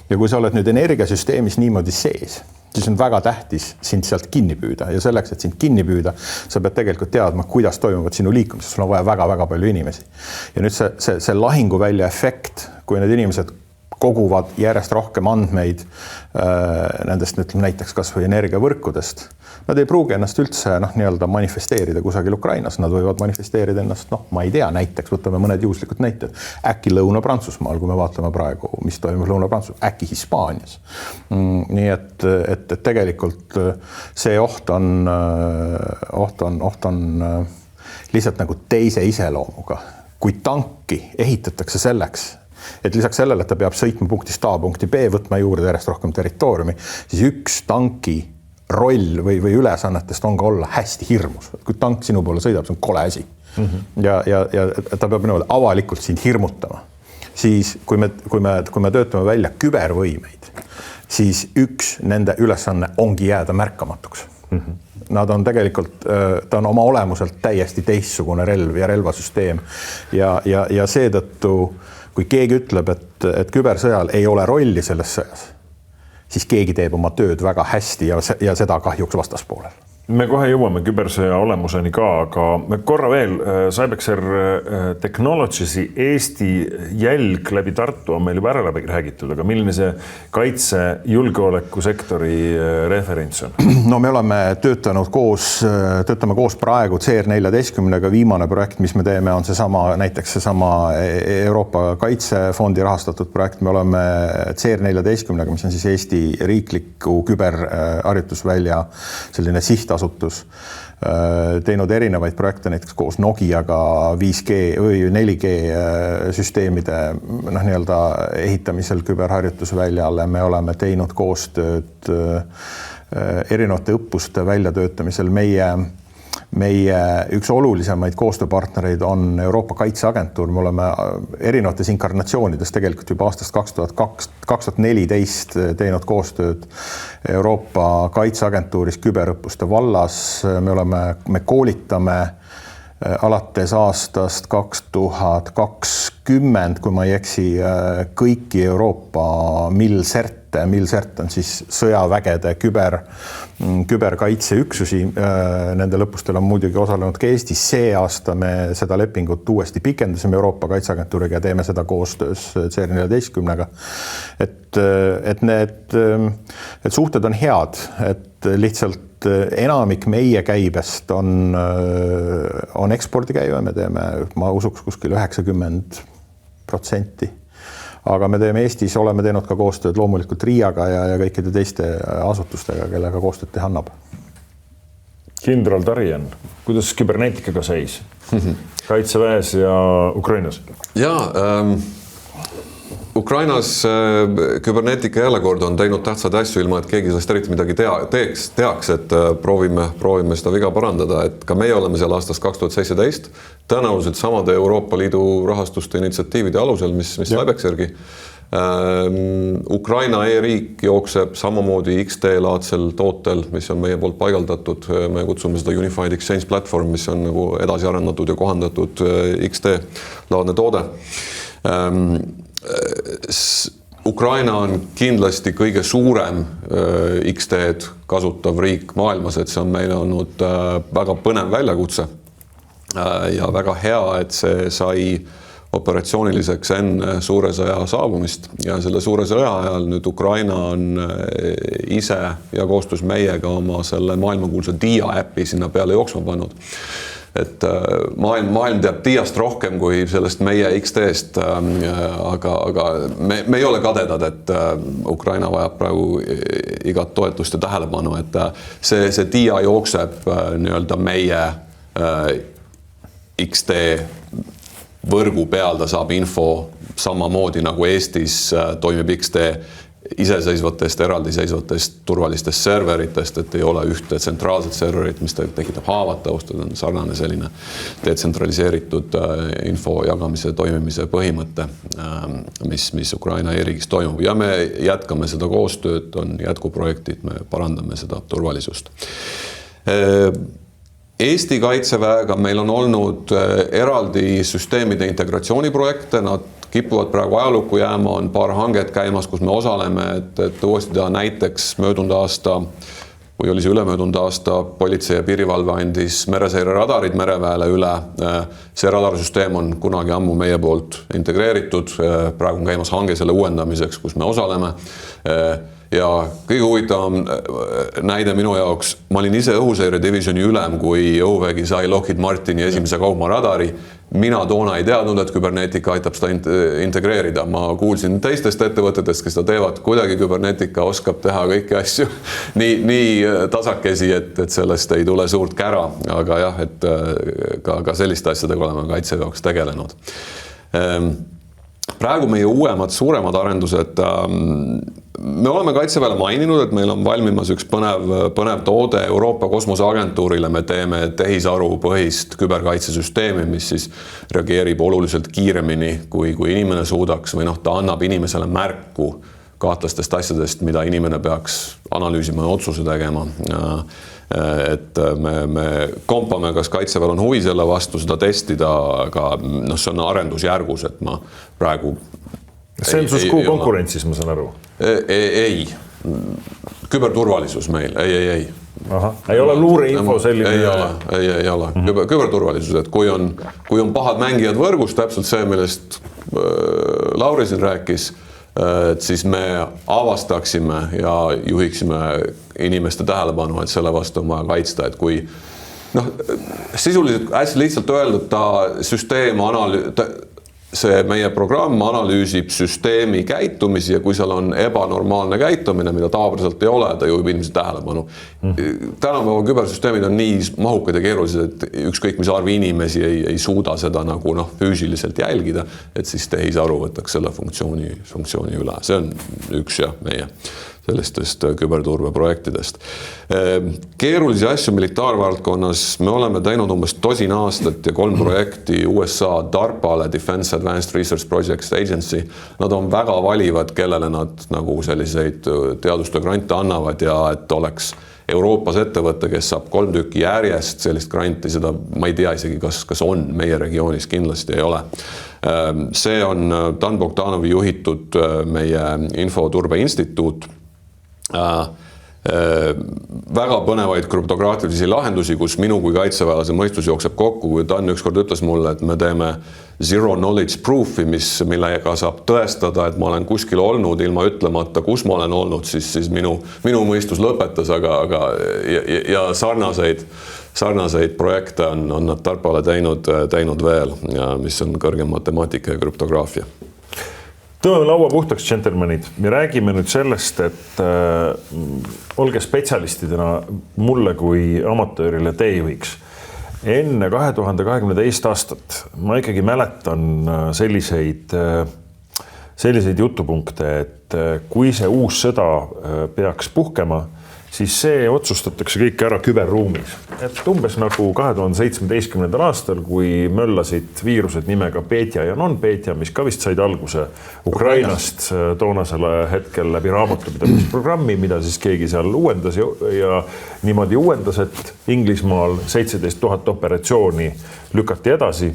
Ja kui sa oled nüüd energiasüsteemis niimoodi sees, siis on väga tähtis sind sealt kinni püüda ja selleks, et sind kinni püüda, sa pead tegelikult teadma, kuidas toimuvad sinu liikumised, sul on vaja väga-väga palju inimesi. Ja nüüd see lahinguvälja efekt, kui need inimesed koguvad järjest rohkem andmeid nendest, ütleme näiteks kas või energiavõrkudest, nad ei pruugi ennast üldse nii-öelda manifesteerida kusagil Ukrainas, nad võivad manifesteerida ennast, ma ei tea, näiteks võtame mõned juhuslikud näited, äkki Lõuna-Prantsusmaal, kui me vaatame praegu, mis toimub Lõuna-Prantsusmaal, äkki Hispaanias. Nii et tegelikult see oht on lihtsalt nagu teise iseloomuga, kui tanki ehitatakse selleks, et lisaks sellele, et ta peab sõitma punktist A punkti B, võtma juurde järjest rohkem territooriumi, siis üks tanki roll või ülesannetest on ka olla hästi hirmus. Kui tank sinu poole sõidab, see on kole asi. Ja ta peab avalikult sind hirmutama. Siis kui me töötame välja kübervõimeid, siis üks nende ülesanne ongi jääda märkamatuks. Nad on tegelikult, ta on oma olemuselt täiesti teistsugune relv ja relvasüsteem ja seetõttu, kui keegi ütleb, et kübersõjal ei ole rolli selles sõjas, siis keegi teeb oma tööd väga hästi ja seda kahjuks vastaspoolel. Me kohe jõuame kübersõja olemuseni ka, aga korra veel Cybexer Technologiesi Eesti jälg läbi Tartu on meil juba ära räägitud, aga milline see kaitsejulgeolekusektori referents on? No me oleme töötame koos praegu CR14-ga, viimane projekt, mis me teeme, on näiteks seesama Euroopa Kaitsefondi rahastatud projekt, me oleme CR14-ga, mis on siis Eesti riikliku küberharjutusvälja selline sihtasutus, teinud erinevaid projekte näiteks koos Nokiaga 5G või 4G süsteemide nii-öelda ehitamisel küberharjutusväljale. Me oleme teinud koostööd erinevate õppuste väljatöötamisel. Meie üks olulisemaid koostööpartnereid on Euroopa Kaitseagentuur. Me oleme erinevates inkarnatsioonides tegelikult juba aastast 2014 teinud koostööd Euroopa Kaitseagentuuris küberõppuste vallas. Me koolitame alates aastast 2020, kui ma ei eksi, kõiki Euroopa MIL-CERT on siis sõjavägede küberkaitseüksusi. Nende lõpustel on muidugi osalenud ka Eesti. See aasta me seda lepingut uuesti pikendasime Euroopa Kaitseagentuuriga ja teeme seda koostöös CR14-ga. Et need suhted on head, et lihtsalt enamik meie käibest on ekspordikäive, me teeme, ma usuks kuskil 90%. Aga me teeme Eestis, oleme teinud ka koostööd loomulikult RIAga ja kõikide teiste asutustega, kellega koostööd teha annab. Kindral Tarian, kuidas kybernetikaga seis? Kaitseväes ja Ukrainas? Ukrainas kübernetika jälle kord on teinud tähtsad asju ilma, et keegi sellest eriti midagi teaks, et proovime seda viga parandada, et ka meie oleme seal aastast 2017 tõenäoliselt samade Euroopa Liidu rahastuste initsiatiivide alusel, mis Cybexergi. Ukraina e-riik jookseb samamoodi XT-laadsel tootel, mis on meie poolt paigaldatud. Me kutsume seda Unified Exchange Platform, mis on nagu edasi arendatud ja kohandatud XT-laadne toode. Ukraina on kindlasti kõige suurem XT-d kasutav riik maailmas, et see on meile olnud väga põnev väljakutse ja väga hea, et see sai operatsiooniliseks enne suure sõja saabumist ja selle suure sõja ajal nüüd Ukraina on ise ja koostöös meiega oma selle maailmakuulsa DIA äpi sinna peale jooksma pannud. Et maailm teab DIA-st rohkem kui sellest meie XT-st, aga me ei ole kadedad, et Ukraina vajab praegu igat toetust ja tähelepanu, et see DIA jookseb nii-öelda meie XT võrgu peal, ta saab info samamoodi nagu Eestis toimib XT iseseisvatest, eraldiseisvatest turvalistest serveritest, et ei ole ühte tsentraalset serverit, mis tekitab haavatavust, on sarnane selline detsentraliseeritud info jagamise toimimise põhimõte, mis Ukraina e-riigis toimub ja me jätkame seda koostööd, on jätkuprojektid, me parandame seda turvalisust. Eesti kaitseväega meil on olnud eraldi süsteemide integratsiooniprojekte, nad kipuvad praegu ajalukku jääma, on paar hanget käimas, kus me osaleme, et uuesti teha näiteks möödunud aasta, või oli see ülemöödunud aasta, politsei ja piirivalve andis mereseire radarid mereväele üle. See radarsüsteem on kunagi ammu meie poolt integreeritud, praegu on käimas hange selle uuendamiseks, kus me osaleme. Ja kõige huvitavam näide minu jaoks, ma olin ise õhuseire divisjoni ülem, kui õhuvägi sai Lockheed Martini esimese kaugmaa radari. Mina toona ei teadnud, et küberneetika aitab seda integreerida. Ma kuulsin teistest ettevõtetest, kes seda teevad, kuidagi küberneetika oskab teha kõiki asju nii tasakesi, et sellest ei tule suurt kära. Aga jah, et ka selliste asjadega oleme kaitseväe jaoks tegelenud. Praegu meie uuemad, suuremad arendused, me oleme kaitseväele maininud, et meil on valmimas üks põnev toode Euroopa Kosmoseagentuurile. Me teeme tehisaru põhist küberkaitsesüsteemi, mis siis reageerib oluliselt kiiremini, kui inimene suudaks või ta annab inimesele märku kahtlastest asjadest, mida inimene peaks analüüsima ja otsuse tegema. Et me kompame, kas kaitseväel on huvi selle vastu seda testida, aga see on arendusjärgus, et ma praegu... See on kuu konkurentsis, ma saan aru? Ei. Küberturvalisus meil, ei. Aha, ei ole luureinfo selline? Ei ole. Küberturvalisus, et kui on pahad mängijad võrgus, täpselt see, millest Lauri siin rääkis, et siis me avastaksime ja juhiksime inimeste tähelepanu, et selle vastu on vaja kaitsta, et kui sisuliselt hästi lihtsalt öeldud, see meie programm analüüsib süsteemi käitumisi ja kui seal on ebanormaalne käitumine, mida tavapäraselt ei ole, ta juhib inimese tähelepanu. Tänapäeva kübersüsteemid on nii mahukad ja keerulised, et ükskõik mis arv inimesi ei suuda seda nagu füüsiliselt jälgida, et siis tehisaru võtaks selle funktsiooni üle. See on üks ja meie sellistest küberturveprojektidest. Keerulisi asju militaarvaldkonnas me oleme teinud umbes 10 aastat ja 3 projekti USA DARPA-le, Defense Advanced Research Projects Agency. Nad on väga valivad, kellele nad nagu selliseid teadustöö grante annavad ja et oleks Euroopas ettevõte, kes saab 3 tükki järjest sellist granti, seda ma ei tea isegi, kas on meie regioonis, kindlasti ei ole. See on Dan Bogdanovi juhitud meie Infoturbe Instituut. Väga põnevaid krüptograafilisi lahendusi, kus minu kui kaitseväelase mõistus jookseb kokku, kui Dan ükskord ütles mulle, et me teeme zero knowledge proofi, millega saab tõestada, et ma olen kuskil olnud ilma ütlemata, kus ma olen olnud, siis minu mõistus lõpetas, aga ja sarnaseid projekte on nad DARPA-le teinud veel, mis on kõrgem matemaatika ja krüptograafia. Tõeme laua puhtaks, džentelmenid, ja räägime nüüd sellest, et olge spetsialistidena mulle kui amatöörile teejuhiks. Enne 2022 aastat ma ikkagi mäletan selliseid jutupunkte, et kui see uus sõda peaks puhkema, siis see otsustatakse kõik ära küberruumis. Et umbes nagu 2017. aastal, kui möllasid viirused nimega Petja ja non-Petja, mis ka vist said alguse Ukrainast toonasele hetkel läbi raamatupidamisprogrammi, mida siis keegi seal uuendas ja niimoodi uuendas, et Inglismaal 17 000 operatsiooni lükati edasi.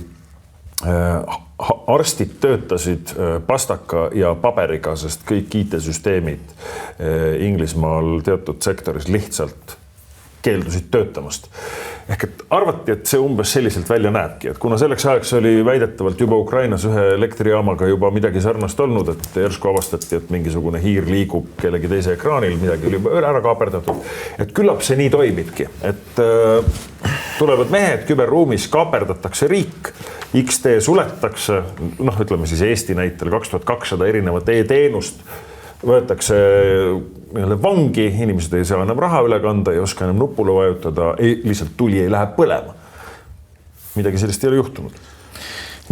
Arstid töötasid pastaka ja paberiga, sest kõik IT-süsteemid Inglismaal teatud sektoris lihtsalt keeldusid töötamast. Ehk et arvati, et see umbes selliselt välja näebki, et kuna selleks ajaks oli väidetavalt juba Ukrainas ühe elektrijaamaga juba midagi sarnast olnud, et järsku avastati, et mingisugune hiir liigub kellegi teise ekraanil, midagi oli juba ära kaaperdatud, et küllap see nii toimibki, et tulevad mehed, küberruumis kaaperdatakse riik, XD suletakse, ütleme siis Eesti näitel 2200 erinevat e-teenust, võetakse vangi, inimesed ei saa enam raha üle kanda, ei oska enam nupule vajutada, lihtsalt tuli ei lähe põlema. Midagi sellist ei ole juhtunud.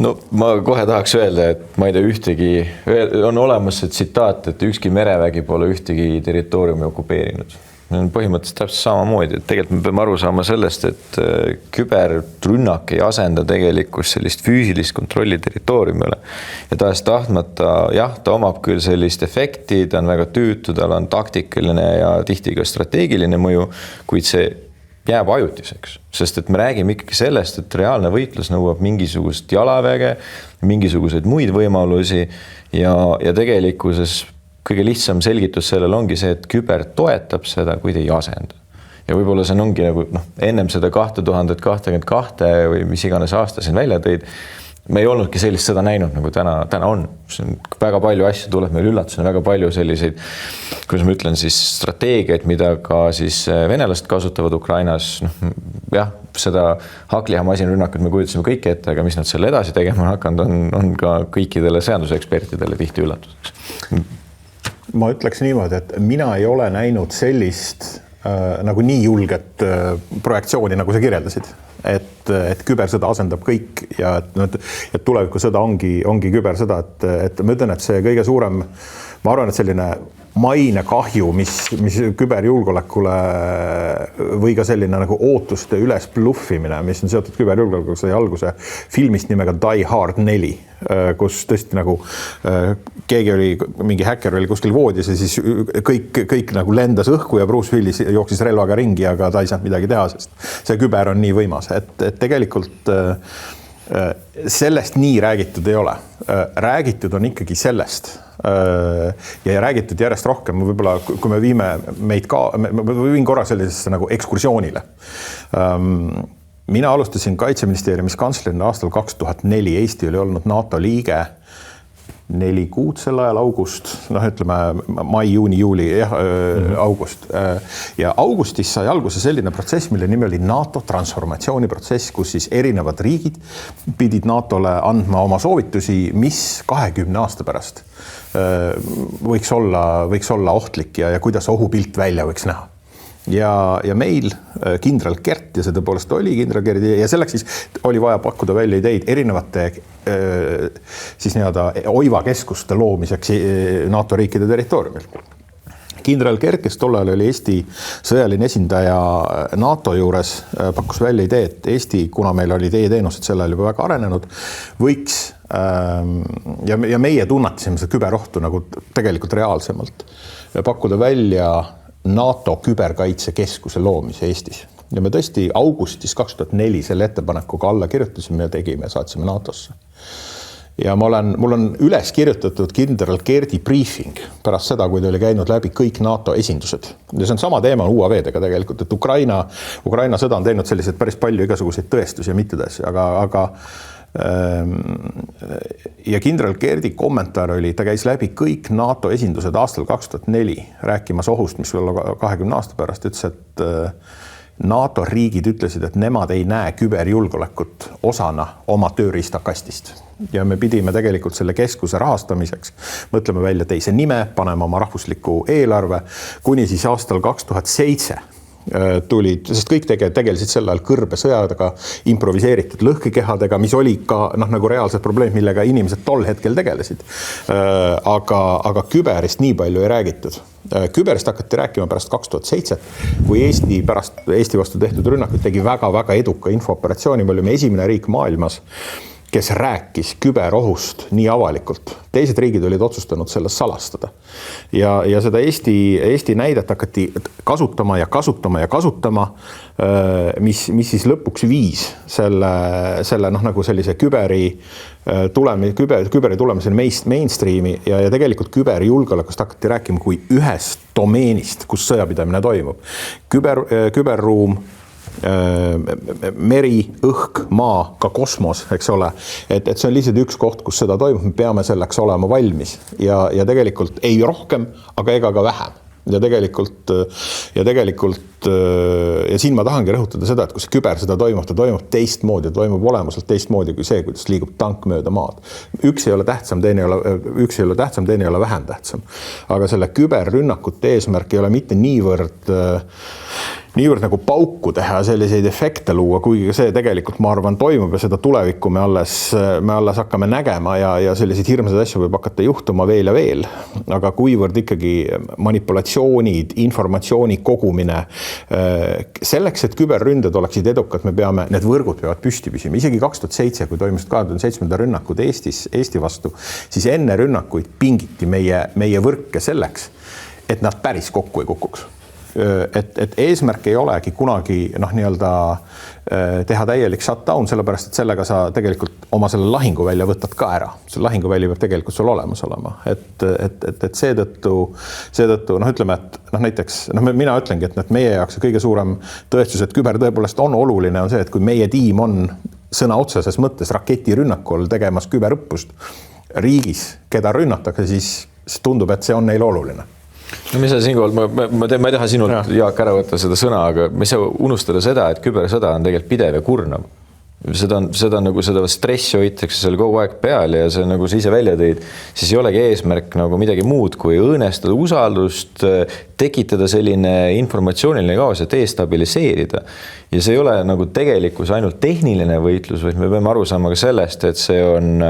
No ma kohe tahaks öelda, et ma ei tea ühtegi, on olemas see tsitaat, et ükski merevägi pole ühtegi territooriumi okupeerinud. Põhimõtteliselt täpselt samamoodi, et tegelikult me peame aru saama sellest, et küberrünnak ei asenda tegelikult sellist füüsilist kontrolli territooriumile ja tahes tahtmata, jah, ta omab küll sellist efekti, ta on väga tüütu, tal on taktikaline ja tihti ka strateegiline mõju, kuid see jääb ajutiseks, sest et me räägime ikkagi sellest, et reaalne võitlus nõuab mingisugust jalaväge, mingisuguseid muid võimalusi ja tegelikkuses kõige lihtsam selgitus sellel ongi see, et küber toetab seda, kuid ei asenda. Ja võib-olla see ongi nagu ennem seda 2022 või mis iganes aasta siin välja tõid, me ei olnudki sellist seda näinud, nagu täna on. See on väga palju asju tuleb meil üllatusena, väga palju selliseid, kuidas ma ütlen, siis strateegiaid, mida ka siis venelased kasutavad Ukrainas. Jah, seda haklihamasinrünnakut me kujutasime kõik ette, aga mis nad selle edasi tegema hakanud on ka kõikidele sõjandusekspertidele tihti üllatuseks. Ma ütleks niimoodi, et mina ei ole näinud sellist nagu nii julget projektsiooni, nagu sa kirjeldasid, et kübersõda asendab kõik ja et tulevikusõda ongi kübersõda, et ma ütlen, et see kõige suurem, ma arvan, et selline mainekahju, mis küberjulgeolekule või ka selline nagu ootuste üles bluffimine, mis on seotud küberjulgeolekuga, sai alguse filmist nimega Die Hard 4, kus tõesti nagu keegi oli, mingi häkker oli kuskil voodis ja siis kõik nagu lendas õhku ja Bruce Willis jooksis relvaga ringi, aga ta ei saanud midagi teha, sest see küber on nii võimas, et tegelikult sellest nii räägitud ei ole. Räägitud on ikkagi sellest ja räägitud järjest rohkem, võib-olla kui me viime meid ka, ma viin korra sellisesse nagu ekskursioonile. Mina alustasin Kaitseministeeriumis kantslerina aastal 2004, Eesti oli olnud NATO liige 4 kuud sel ajal, august, ütleme mai, juuni, juuli, august. Ja augustis sai alguse selline protsess, mille nimi oli NATO transformatsiooniprotsess, kus siis erinevad riigid pidid NATOle andma oma soovitusi, mis 20 aasta pärast võiks olla ohtlik ja kuidas ohupilt välja võiks näha. Ja meil kindral Kert, ja see tõepoolest oli kindral Kert, ja selleks siis oli vaja pakkuda välja ideid erinevate siis oivakeskuste loomiseks NATO riikide territooriumil. Kindral Kert, kes tol ajal oli Eesti sõjaline esindaja NATO juures, pakkus välja idee, et Eesti, kuna meil olid e-teenused sel ajal juba väga arenenud, võiks ja meie tunnetasime seda küberohtu nagu tegelikult reaalsemalt pakkuda välja NATO küberkaitsekeskuse loomise Eestis. Ja me tõesti augustis 2004 selle ettepanekuga alla kirjutasime ja tegime ja saatsime NATOsse. Ja mul on üles kirjutatud kindral Kerdi briefing pärast seda, kui ta oli käinud läbi kõik NATO esindused. Ja see on sama teema UAV-dega tegelikult, et Ukraina sõda on teinud sellised päris palju igasuguseid tõestusi ja mittetõestusi, aga ja kindral Kerdi kommentaar oli, ta käis läbi kõik NATO esindused aastal 2004 rääkimas ohust, mis olla 20 aasta pärast, ütles, et NATO riigid ütlesid, et nemad ei näe küberjulgeolekut osana oma tööriistakastist. Ja me pidime tegelikult selle keskuse rahastamiseks, mõtleme välja teise nime, paneme oma rahvusliku eelarve, kuni siis aastal 2007 tulid, sest kõik tegelesid sel ajal kõrbesõjadega, improviseeritud lõhkekehadega, mis oli ka nagu reaalsed probleemid, millega inimesed tol hetkel tegelesid. Aga küberist nii palju ei räägitud. Küberist hakati rääkima pärast 2007, kui Eesti vastu tehtud rünnakud tegi väga-väga eduka infooperatsiooni. Me olime esimene riik maailmas, kes rääkis küberohust nii avalikult. Teised riigid olid otsustanud sellest salastada. Ja seda Eesti näidet hakati kasutama, mis siis lõpuks viis selle nagu sellise küberi tulemiseni mainstreami ja tegelikult küberjulgeolekust hakati rääkima kui ühest domeenist, kus sõjapidamine toimub. Küberruum, meri, õhk, maa, ka kosmos, eks ole, et see on lihtsalt üks koht, kus seda toimub, me peame selleks olema valmis ja tegelikult ei rohkem, aga ega ka vähem. Ja siin ma tahangi rõhutada seda, et kui see küber seda toimub, ta toimub teistmoodi, toimub olemuselt teistmoodi kui see, kuidas liigub tank mööda maad. Üks ei ole tähtsam, teine ei ole vähem tähtsam. Aga selle küberrünnakute eesmärk ei ole mitte niivõrd nagu pauku teha, selliseid efekte luua, kuigi see tegelikult, ma arvan, toimub ja seda tulevikku me alles hakkame nägema ja selliseid hirmsaid asju võib hakata juhtuma veel ja veel. Aga kuivõrd ikkagi manipulatsioonid, informatsiooni kogumine, selleks, et küberründed oleksid edukad, need võrgud peavad püsti püsima. Isegi 2007, kui toimusid 2007 rünnakud Eesti vastu, siis enne rünnakuid pingiti meie võrke selleks, et nad päris kokku ei kukuks. Et eesmärk ei olegi kunagi teha täielik shutdown, sellepärast, et sellega sa tegelikult oma selle lahinguvälja võtad ka ära. See lahinguvälja peab tegelikult sul olemas olema. Et seetõttu ütleme, et näiteks, mina ütlengi, et meie jaoks kõige suurem tõestus, et küber tõepoolest on oluline, on see, et kui meie tiim on sõna otseses mõttes raketirünnakul tegemas küberõppust riigis, keda rünnatakse, siis tundub, et see on neil oluline. No mis siinkohal, ma ei taha sinult, Jaak, ära võtta seda sõna, aga me ei saa unustada seda, et kübersõda on tegelikult pidev ja kurnav. Seda stressi hoitakse seal kogu aeg peal ja see, nagu sa ise välja tõid, siis ei olegi eesmärk nagu midagi muud kui õõnestada usaldust, tekitada selline informatsiooniline kaos ja destabiliseerida. Ja see ei ole nagu tegelikkus ainult tehniline võitlus, vaid me peame aru saama ka sellest, et see on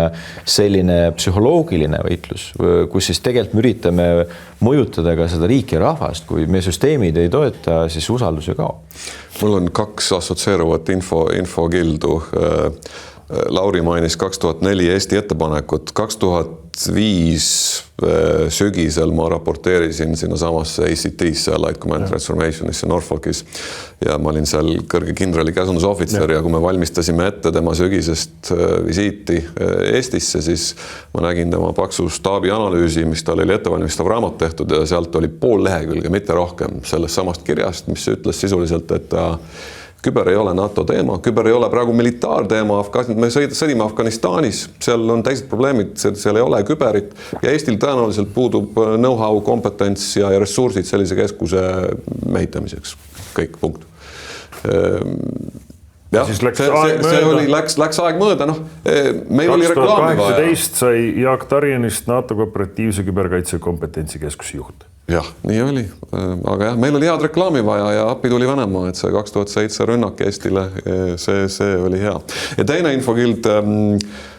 selline psühholoogiline võitlus, kus siis tegelikult me üritame mõjutada ka seda riiki ja rahvast. Kui meie süsteemid ei toeta, siis usaldus ei kao. Mul on 2 assotsieeruvat infokildu. Lauri mainis 2004 Eesti ettepanekut. 2005 sügisel ma raporteerisin sinna samasse ACT-sse, Allied Command Transformationisse Norfolkis ja ma olin seal kõrge kindrali käsundusohvitser ja kui me valmistasime ette tema sügisest visiiti Eestisse, siis ma nägin tema paksu staabianalüüsi, mis tal oli ettevalmistav raamat tehtud ja sealt oli 5 lehekülge, mitte rohkem sellest samast kirjast, mis ütles sisuliselt, et küber ei ole NATO teema, küber ei ole praegu militaarteema, me sõdime Afganistanis, seal on teised probleemid, seal ei ole küberit ja Eestil tõenäoliselt puudub know-how, kompetents ja ressursid sellise keskuse mehitamiseks. Kõik, punkt. Ja, läks aeg mööda, meil oli reklaami vaja. 2018 sai Jaak Tarjenist NATO kooperatiivse küberkaitse kompetentsikeskuse juht. Jah, nii oli, aga jah, meil oli head reklaami vaja ja appi tuli Venemaa, et see 2007 rünnak Eestile, see oli hea. Ja teine infokild,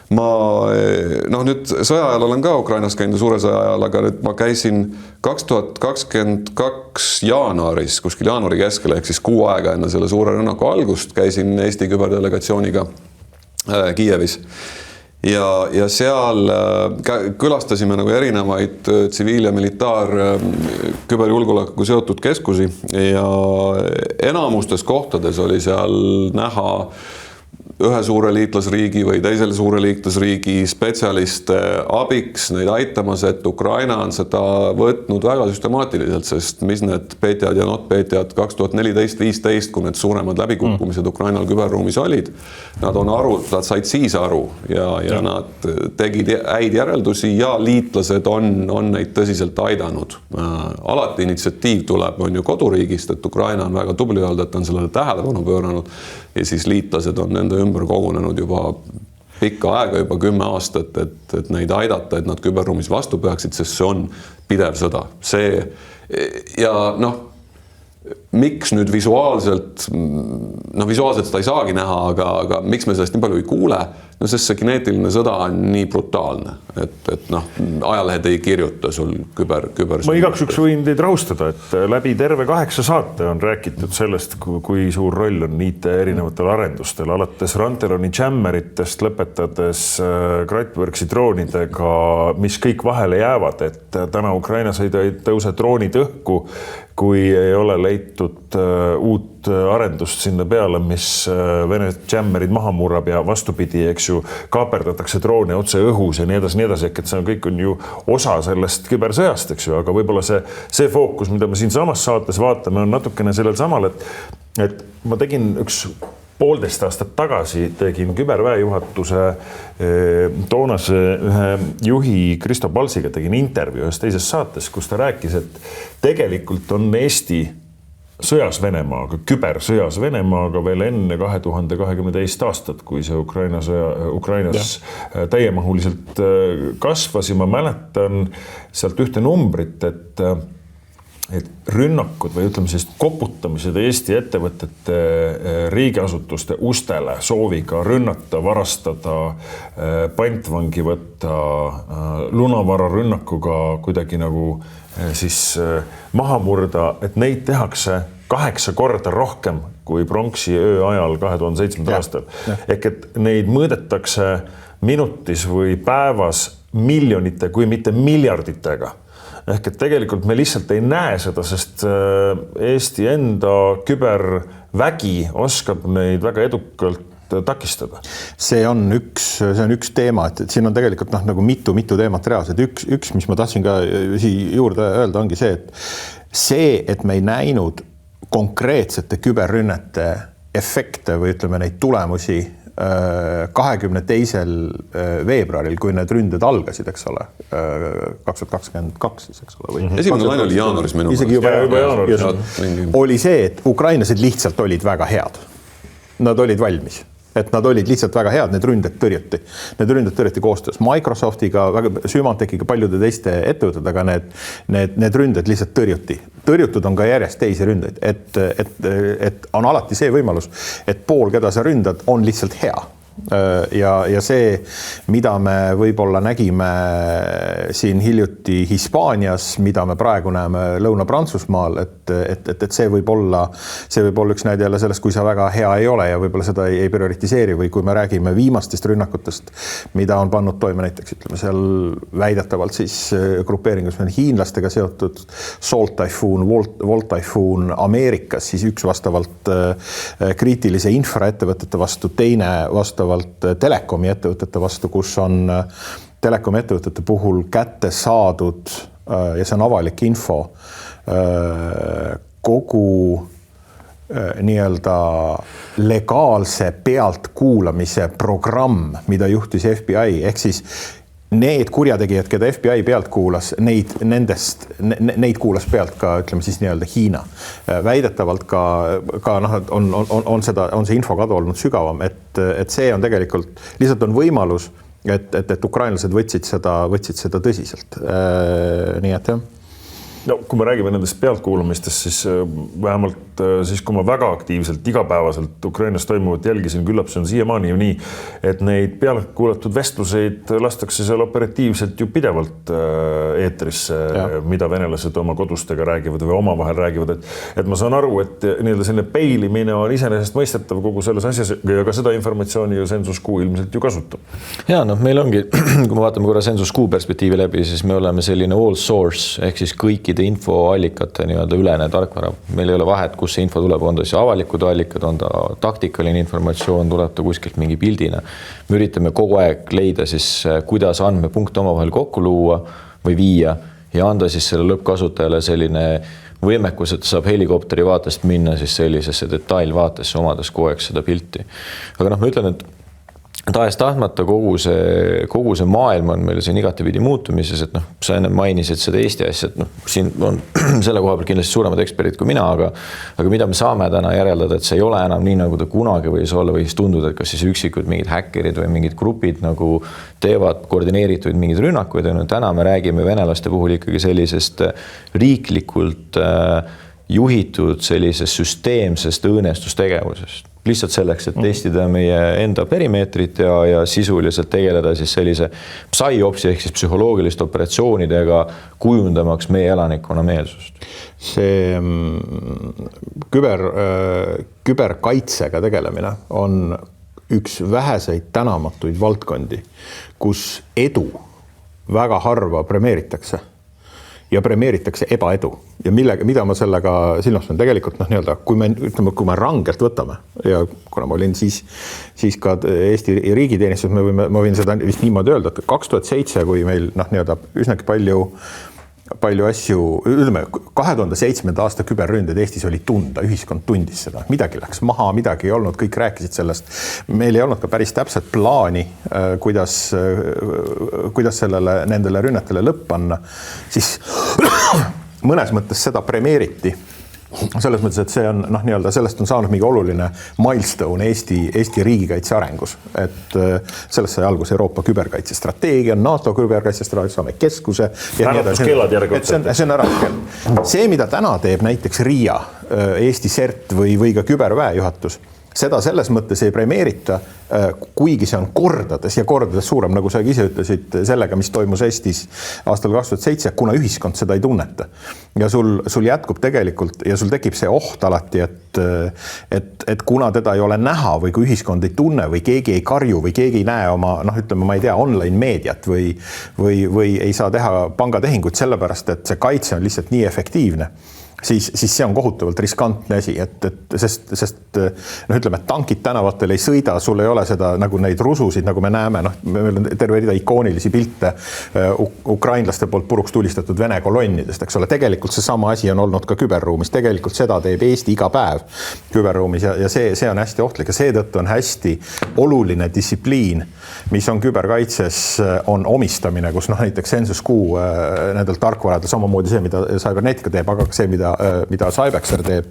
nüüd sõjaajal olen ka Ukrainas käinud suure sõjaajal, aga nüüd ma käisin 2022 jaanuaris, kuskil jaanuari keskel, ehk siis 6 aega enne selle suure rünnaku algust, käisin Eesti küberdelegatsiooniga Kiievis. Ja seal külastasime nagu erinevaid tsiviil- ja militaar küberjulgeolekuga seotud keskusi ja enamustes kohtades oli seal näha ühe suure liitlasriigi või teisele suure liitlasriigi spetsialiste abiks neid aitamas, et Ukraina on seda võtnud väga süstemaatiliselt, sest mis need petjad ja notpetjad 2014-15, kui need suuremad läbikukkumised Ukrainal küberruumis olid, nad said siis aru ja nad tegid häid järeldusi ja liitlased on neid tõsiselt aidanud. Alati initsiatiiv tuleb on ju koduriigist, et Ukraina on väga tubli öelda, et on sellele tähelepanu pööranud ja siis liitlased on nende ümber kogunenud juba pikka aega, juba 10 aastat, et neid aidata, et nad küberruumis vastu peaksid, sest see on pidev sõda. miks nüüd visuaalselt seda ei saagi näha, aga miks me sellest nii palju ei kuule? No sest see kineetiline sõda on nii brutaalne, et ajalehed ei kirjuta sul küber. Ma igaks üks võin teid rahustada, et läbi terve 8 saate on räägitud sellest, kui suur roll on IT erinevatel arendustel, alates Ranteloni jammeritest, lõpetades Kratworksi droonidega, mis kõik vahele jäävad, et täna Ukrainas ei tõuse droonid õhku, kui ei ole leitud uut arendust sinna peale, mis Vene jammerid maha murrab ja vastupidi, eks ju, kaaperdatakse droone otse õhus ja nii edasi, et see kõik on ju osa sellest kübersõjast, eks ju, aga võib-olla see fookus, mida me siin samas saates vaatame, on natukene sellel samal, et ma tegin 1,5 aastat tagasi tegin küberväe juhatuse toonase ühe juhi Kristo Palsiga tegin intervjuu ühes teises saates, kus ta rääkis, et tegelikult on Eesti sõjas Venemaaga, kübersõjas Venemaaga veel enne 2022 aastat, kui see Ukrainas täiemahuliselt kasvas ja ma mäletan sealt ühte numbrit, et rünnakud või ütleme sellist koputamised Eesti ettevõtete riigiasutuste ustele sooviga rünnata, varastada, pantvangi võtta, lunavara rünnakuga kuidagi nagu siis maha murda, et neid tehakse 8 korda rohkem kui pronksi öö ajal 2007. aastal. Ehk et neid mõõdetakse minutis või päevas miljonite, kui mitte miljarditega. Ehk et tegelikult me lihtsalt ei näe seda, sest Eesti enda kübervägi oskab neid väga edukalt takistada. See on üks teema, et siin on tegelikult nagu mitu teemat reaalselt. Üks, mis ma tahtsin ka juurde öelda, ongi see, et me ei näinud konkreetsete küberrünnete efekte või ütleme neid tulemusi 22. veebruaril, kui need ründed algasid, eks ole, 2022, eks ole. Esimene laine oli jaanuaris minu. Isegi juba jaanuaris. Oli see, et ukrainlased lihtsalt olid väga head. Nad olid valmis. Et nad olid lihtsalt väga head, need ründed tõrjuti. Need ründed tõrjuti koostöös Microsoftiga, Symantechiga, paljude teiste ettevõtetega, need ründed lihtsalt tõrjuti. Tõrjutud on ka järjest teisi ründeid, et on alati see võimalus, et pool, keda sa ründad, on lihtsalt hea. Ja see, mida me võib-olla nägime siin hiljuti Hispaanias, mida me praegu näeme Lõuna-Prantsusmaal, et see võib olla üks näide jälle sellest, kui sa väga hea ei ole ja võib-olla seda ei prioritiseeri või kui me räägime viimastest rünnakutest, mida on pannud toime näiteks, ütleme seal väidetavalt siis grupeeringus on hiinlastega seotud Salt Typhoon, Volt Typhoon Ameerikas, siis üks vastavalt kriitilise infraettevõtete vastu, teine vastavalt telekomi ettevõtete vastu, kus on telekomi ettevõtete puhul kätte saadud ja see on avalik info kogu nii-öelda legaalse pealtkuulamise programm, mida juhtis FBI, ehk siis need kurjategijad, keda FBI pealt kuulas, neid kuulas pealt ka, ütleme siis nii-öelda Hiina. Väidetavalt ka on see infokadu olnud sügavam, et see on tegelikult, lihtsalt on võimalus, et ukrainlased võtsid seda tõsiselt. Nii et jah. No, kui me räägime nendest pealtkuulamistest, siis vähemalt siis, kui ma väga aktiivselt igapäevaselt Ukrainas toimuvat jälgisin, küllap see on siiamaani ju nii, et neid pealtkuulatud vestluseid lastakse seal operatiivselt ju pidevalt eetrisse, mida venelased oma kodustega räägivad või omavahel räägivad, et ma saan aru, et nii-öelda selline peilimine on iseenesest mõistetav kogu selles asjas ja ka seda informatsiooni ju Census-Q ilmselt ju kasutab. Ja meil ongi, kui me vaatame korra Census-Q perspektiivi läbi, siis me oleme selline all source ehk siis kõikide infoallikate nii-öelda ülene tarkvara. Meil ei ole vahet, kus see info tuleb, on ta siis avalikud allikad, on ta taktikaline informatsioon, tuleb ta kuskilt mingi pildina. Me üritame kogu aeg leida siis, kuidas andmepunkte omavahel kokku luua või viia ja anda siis selle lõppkasutajale selline võimekus, et saab helikopteri vaatest minna siis sellisesse detailvaatesse, omades kogu aeg seda pilti. Aga ma ütlen, et tahes-tahtmata kogu see maailm on meil siin igatepidi muutumises, et sa enne mainisid seda Eesti asja, et siin on selle koha peal kindlasti suuremad eksperdid kui mina, aga mida me saame täna järeldada, et see ei ole enam nii, nagu ta kunagi võis olla, võis tunduda, et kas siis üksikud mingid häkkerid või mingid grupid nagu teevad koordineeritud mingid rünnakuid. Täna me räägime venelaste puhul ikkagi sellisest riiklikult juhitud sellisest süsteemsest õõnestustegevusest. Lihtsalt selleks, et testida meie enda perimeetrit ja sisuliselt tegeleda siis sellise psyopsi ehk siis psühholoogiliste operatsioonidega, kujundamaks meie elanikkonna meelsust. See küberkaitsega tegelemine on üks väheseid tänamatuid valdkondi, kus edu väga harva premeeritakse ja premeeritakse ebaedu. Ja mida ma sellega silmas pean tegelikult nii-öelda, kui me rangelt võtame ja kuna ma olin siis ka Eesti riigiteenistus, ma võin seda vist niimoodi öelda, et 2007, kui meil nii-öelda üsnagi palju asju, 2007. aasta küberründed Eestis oli tunda, ühiskond tundis seda, midagi läks maha, midagi ei olnud, kõik rääkisid sellest. Meil ei olnud ka päris täpset plaani, kuidas nendele rünnetele lõpp panna, siis mõnes mõttes seda premeeriti. Selles mõttes, et see on nii-öelda sellest on saanud mingi oluline milestone Eesti riigikaitse arengus, et sellest sai algus Euroopa küberkaitsestrateegia, NATO küberkaitsestrateegia, saame keskuse ja nii edasi. See on ära kell. See, mida täna teeb näiteks RIA, Eesti CERT või ka küberväejuhatus, seda selles mõttes ei premeerita, kuigi see on kordades suurem, nagu sa ise ütlesid, sellega, mis toimus Eestis aastal 2007, kuna ühiskond seda ei tunneta. Ja sul jätkub tegelikult ja sul tekib see oht alati, et kuna teda ei ole näha või kui ühiskond ei tunne või keegi ei karju või keegi ei näe oma, ma ei tea, online meediat või ei saa teha pangatehingut sellepärast, et see kaitse on lihtsalt nii efektiivne, siis see on kohutavalt riskantne asi, sest tankid tänavatel ei sõida, sul ei ole seda nagu neid rususid, nagu me näeme, meil on terve rida ikoonilisi pilte ukrainlaste poolt puruks tulistatud Vene kolonnidest, eks ole, tegelikult see sama asi on olnud ka küberruumis, tegelikult seda teeb Eesti iga päev küberruumis ja see on hästi ohtlik ja seetõttu on hästi oluline distsipliin, mis on küberkaitses, on omistamine, kus näiteks Census-Q nendel tarkvaradel, samamoodi see, mida Cybernetica teeb, aga ka see, mida Cybexer teeb,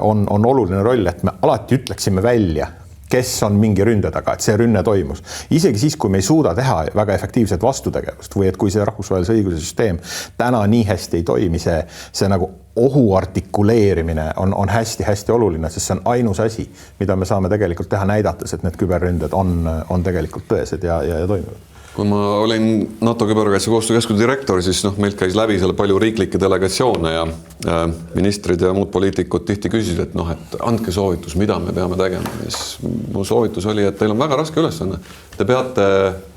on oluline roll, et me alati ütleksime välja, kes on mingi ründe taga, et see rünne toimus. Isegi siis, kui me ei suuda teha väga efektiivset vastutegevust või et kui see rahvusvahelise õiguse süsteem täna nii hästi ei toimi, see nagu ohu artikuleerimine on hästi-hästi oluline, sest see on ainus asi, mida me saame tegelikult teha näidates, et need küberründed on tegelikult tõesed ja toimivad. Kui ma olin NATO küberkaitse koostöökeskuse direktor, siis meilt käis läbi selle palju riiklikke delegatsioone ja ministrid ja muud poliitikud tihti küsisid, et andke soovitus, mida me peame tegema. Mu soovitus oli, et teil on väga raske ülesanne. Te peate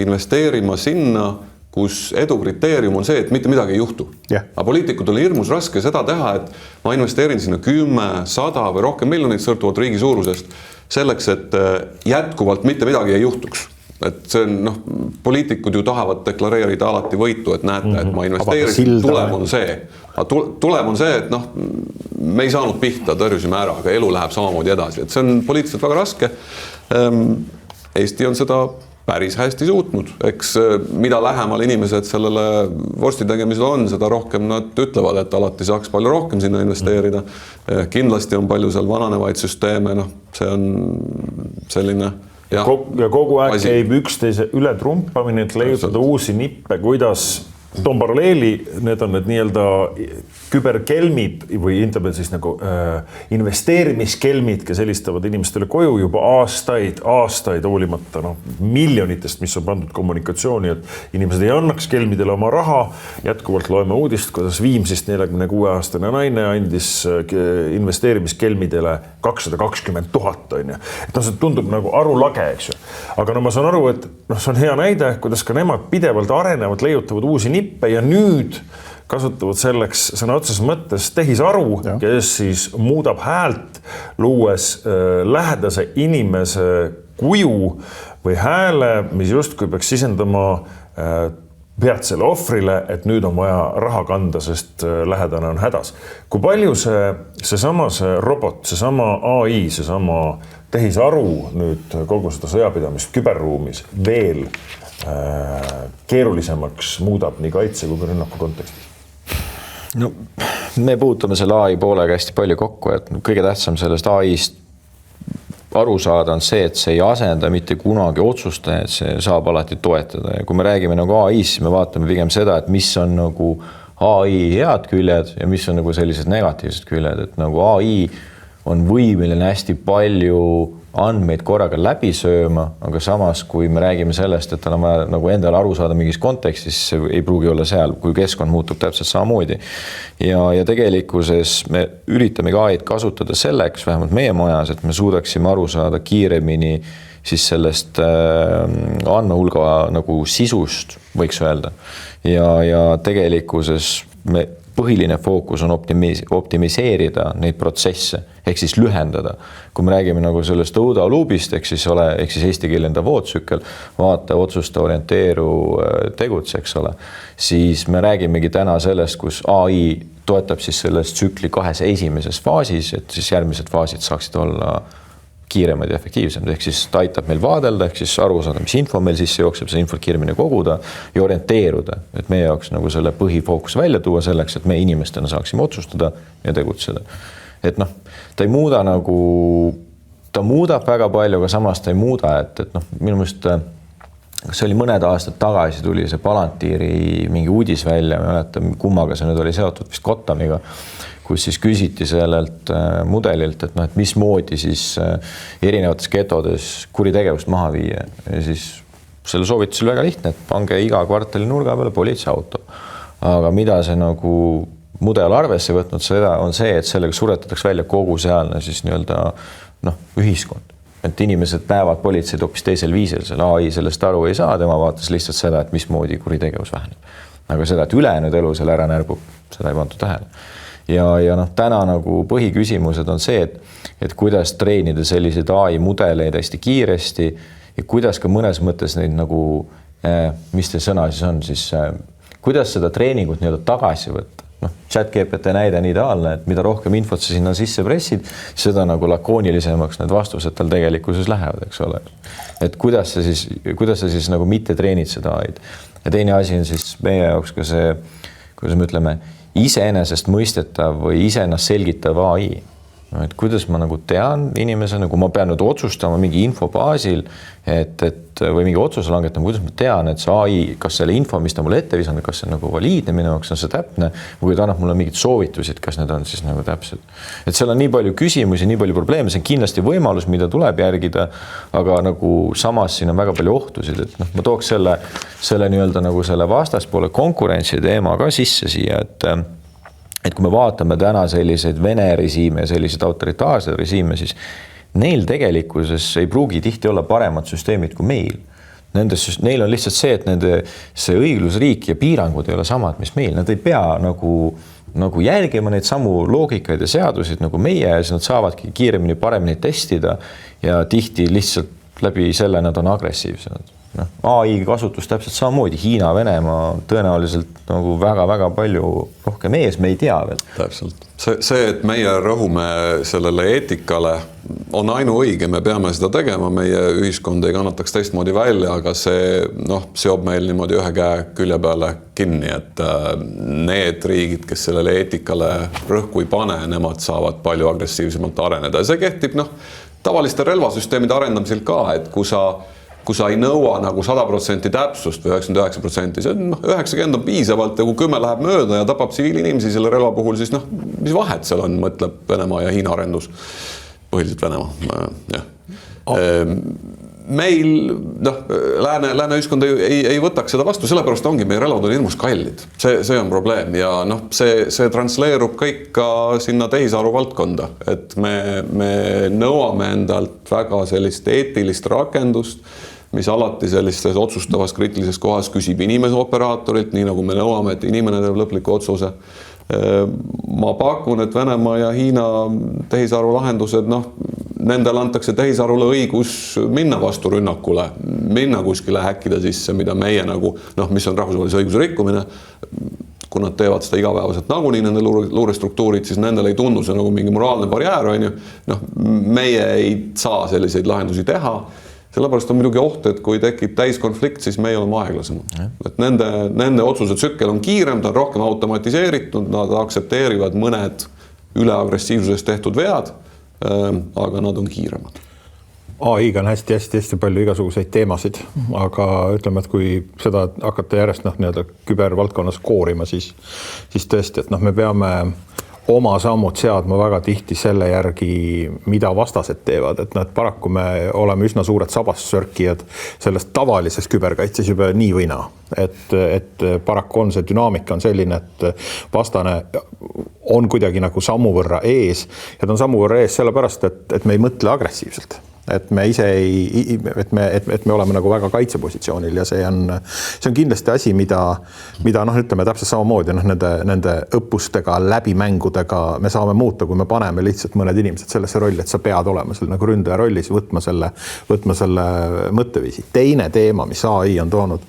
investeerima sinna, kus edu kriteerium on see, et mitte midagi ei juhtu. Aga poliitikud oli hirmus raske seda teha, et ma investeerin sinna 10, 100 või rohkem miljonit sõltuvalt riigi suurusest selleks, et jätkuvalt mitte midagi ei juhtuks. Et see on, poliitikud ju tahavad deklareerida alati võitu, et näete, et ma investeerisin, tulem on see. Tulem on see, et me ei saanud pihta, tõrjusime ära, aga elu läheb samamoodi edasi. Et see on poliitiliselt väga raske. Eesti on seda päris hästi suutnud. Eks mida lähemal inimesed sellele vorsti tegemisel on, seda rohkem nad ütlevad, et alati saaks palju rohkem sinna investeerida. Kindlasti on palju seal vananevaid süsteeme, see on selline... Ja kogu aeg käib üksteise üle trumpamine, et leiutada uusi nippe, kuidas toon paralleeli, need on need nii-öelda küberkelmid või siis nagu investeerimiskelmid, kes helistavad inimestele koju juba aastaid hoolimata miljonitest, mis on pandud kommunikatsiooni, et inimesed ei annaks kelmidele oma raha. Jätkuvalt loeme uudist, kuidas Viimsist 46-aastane naine andis investeerimiskelmidele 220 000. Et see tundub nagu arulage, eks ju. Aga ma saan aru, et see on hea näide, kuidas ka nemad pidevalt arenevad, leiutavad uusi nippe ja nüüd kasutavad selleks sõna otseses mõttes tehisaru, kes siis muudab häält, luues lähedase inimese kuju või hääle, mis justkui peaks sisendama peatsele ohvrile, et nüüd on vaja raha kanda, sest lähedane on hädas. Kui palju seesama robot, seesama AI, seesama tehisaru nüüd kogu seda sõjapidamist küberruumis veel keerulisemaks muudab nii kaitse kui rünnaku kontekstis? Me puutume selle AI poolega hästi palju kokku, et kõige tähtsam sellest AI-st aru saada on see, et see ei asenda mitte kunagi otsustaja, et see saab alati toetada. Ja kui me räägime nagu AI-st, siis me vaatame pigem seda, et mis on nagu AI head küljed ja mis on nagu sellised negatiivsed küljed, et nagu AI on võimeline hästi palju andmeid korraga läbi sööma, aga samas, kui me räägime sellest, et tal on vaja nagu endale aru saada mingis kontekstis, see ei pruugi olla seal, kui keskkond muutub täpselt samamoodi. Ja tegelikkuses me üritamegi AI-d kasutada selleks, vähemalt meie majas, et me suudaksime aru saada kiiremini siis sellest andmehulga nagu sisust, võiks öelda. Ja tegelikkuses me põhiline fookus on optimiseerida neid protsesse, ehk siis lühendada. Kui me räägime nagu sellest OODA loopist, ehk siis eesti keele enda vootsükkel, vaata, otsusta, orienteeru, tegutse, eks ole, siis me räägimegi täna sellest, kus AI toetab siis sellest tsükli 2 esimeses faasis, et siis järgmised faasid saaksid olla kiiremad ja efektiivsemad, ehk siis ta aitab meil vaadelda, ehk siis aru saada, mis info meil sisse jookseb, see infot kiiremini koguda ja orienteeruda, et meie jaoks nagu selle põhifookus välja tuua selleks, et me inimestena saaksime otsustada ja tegutseda. Et noh, ta ei muuda nagu, ta muudab väga palju, aga samas ta ei muuda, et noh, minu meelest see oli mõned aastad tagasi tuli see Palantiiri mingi uudis välja, ma mäletan, kummaga see nüüd oli seotud vist Kotamiga, kus siis küsiti sellelt mudelilt, et noh, et mismoodi siis erinevates getodes kuritegevust maha viia. Ja siis selle soovitus oli väga lihtne, et pange iga kvartali nurga peale politseiauto. Aga mida see nagu mudel arvesse võtnud, seda on see, et sellega suretatakse välja kogu sealne siis nii-öelda ühiskond. Et inimesed näevad politseid hoopis teisel viisil, selle AI sellest aru ei saa, tema vaatas lihtsalt seda, et mismoodi kuritegevus väheneb. Aga seda, et ülejäänud elu selle ära närbub, seda ei pandud tähele. Ja noh, täna nagu põhiküsimused on see, et kuidas treenida selliseid AI mudeleid hästi kiiresti ja kuidas ka mõnes mõttes neid nagu, mis see sõna siis on, siis kuidas seda treeningut nii-öelda tagasi võtta. ChatGPT näide on ideaalne, et mida rohkem infot sa sinna sisse pressid, seda nagu lakoonilisemaks need vastused tal tegelikkuses lähevad, eks ole. Et kuidas sa siis nagu mitte treenid seda AI-d. Ja teine asi on siis meie jaoks ka see, kuidas me ütleme, iseenesest mõistetav või iseennast selgitav AI. Et kuidas ma nagu tean inimesena, kui ma pean nüüd otsustama mingi info baasil, või mingi otsuse langetama, kuidas ma tean, et see AI, kas selle info, mis ta mulle ette visanud, kas see nagu valiidne minu jaoks, on see täpne, või ta annab mulle mingid soovitusid, kas need on siis nagu täpsed. Et seal on nii palju küsimusi, nii palju probleeme, see on kindlasti võimalus, mida tuleb järgida, aga nagu samas siin on väga palju ohtusid, et ma tooks selle nii-öelda nagu selle vastaspoole konkurentsi teema ka sisse siia, et kui me vaatame täna selliseid Vene režiime ja selliseid autoritaarseid režiime, siis neil tegelikkuses ei pruugi tihti olla paremad süsteemid kui meil. Neil on lihtsalt see, et nende see õiglusriik ja piirangud ei ole samad, mis meil. Nad ei pea nagu järgima neid samu loogikaid ja seadusid nagu meie ja siis nad saavadki kiiremini, paremini testida ja tihti lihtsalt läbi selle nad on agressiivsed. AI kasutus täpselt samamoodi, Hiina, Venemaa tõenäoliselt nagu väga-väga palju rohkem ees, me ei tea veel. Täpselt. See, et meie rõhume sellele eetikale on ainuõige, me peame seda tegema, meie ühiskond ei kannataks teistmoodi välja, aga see seob meil niimoodi ühe käe külje peale kinni, et need riigid, kes sellele eetikale rõhku ei pane, nemad saavad palju agressiivsemalt areneda. Ja see kehtib tavaliste relvasüsteemide arendamisel ka, et kui sa ei nõua nagu 100% täpsust või 99%, see on 90 on piisavalt ja kui 10 läheb mööda ja tapab tsiviilinimesi selle relva puhul, siis mis vahet seal on, mõtleb Venemaa ja Hiina arendus, põhiliselt Venemaa. Meil, lääne ühiskond ei võtaks seda vastu, sellepärast ongi meie relvad on hirmus kallid. See on probleem ja see transleerub kõik ka sinna tehisaru valdkonda, et me nõuame endalt väga sellist eetilist rakendust, mis alati sellistes otsustavas kriitilises kohas küsib inimese operaatorilt, nii nagu me nõuame, et inimene teeb lõpliku otsuse. Ma pakun, et Venemaa ja Hiina tehisaru lahendused, nendel antakse tehisarule õigus minna vastu rünnakule, minna kuskile häkkida sisse, mida meie mis on rahvusvahelise õiguse rikkumine, kui nad teevad seda igapäevaselt nagunii nende luurestruktuurid, siis nendel ei tundu see nagu mingi moraalne barjäär, meie ei saa selliseid lahendusi teha. Sellepärast on muidugi oht, et kui tekib täiskonflikt, siis meie oleme aeglasemad. Et nende otsuse tsükkel on kiirem, ta on rohkem automatiseeritud, nad aksepteerivad mõned üle agressiivsusest tehtud vead, aga nad on kiiremad. AI-ga on hästi palju igasuguseid teemasid, aga ütleme, et kui seda hakata järjest nii-öelda kübervaldkonnas koorima, siis tõesti, et me peame oma sammud seadma väga tihti selle järgi, mida vastased teevad, et paraku me oleme üsna suured sabassörkijad sellest tavalises küberkaitses juba nii või naa. Et paraku on see dünaamika on selline, et vastane on kuidagi nagu sammu võrra ees ja ta on sammu võrra ees sellepärast, et me ei mõtle agressiivselt. Et me ise et me oleme nagu väga kaitsepositsioonil ja see on kindlasti asi, mida ütleme täpselt samamoodi nende õppustega, läbimängudega me saame muuta, kui me paneme lihtsalt mõned inimesed sellesse rolli, et sa pead olema seal nagu ründaja rollis, võtma selle mõtteviisi. Teine teema, mis AI on toonud,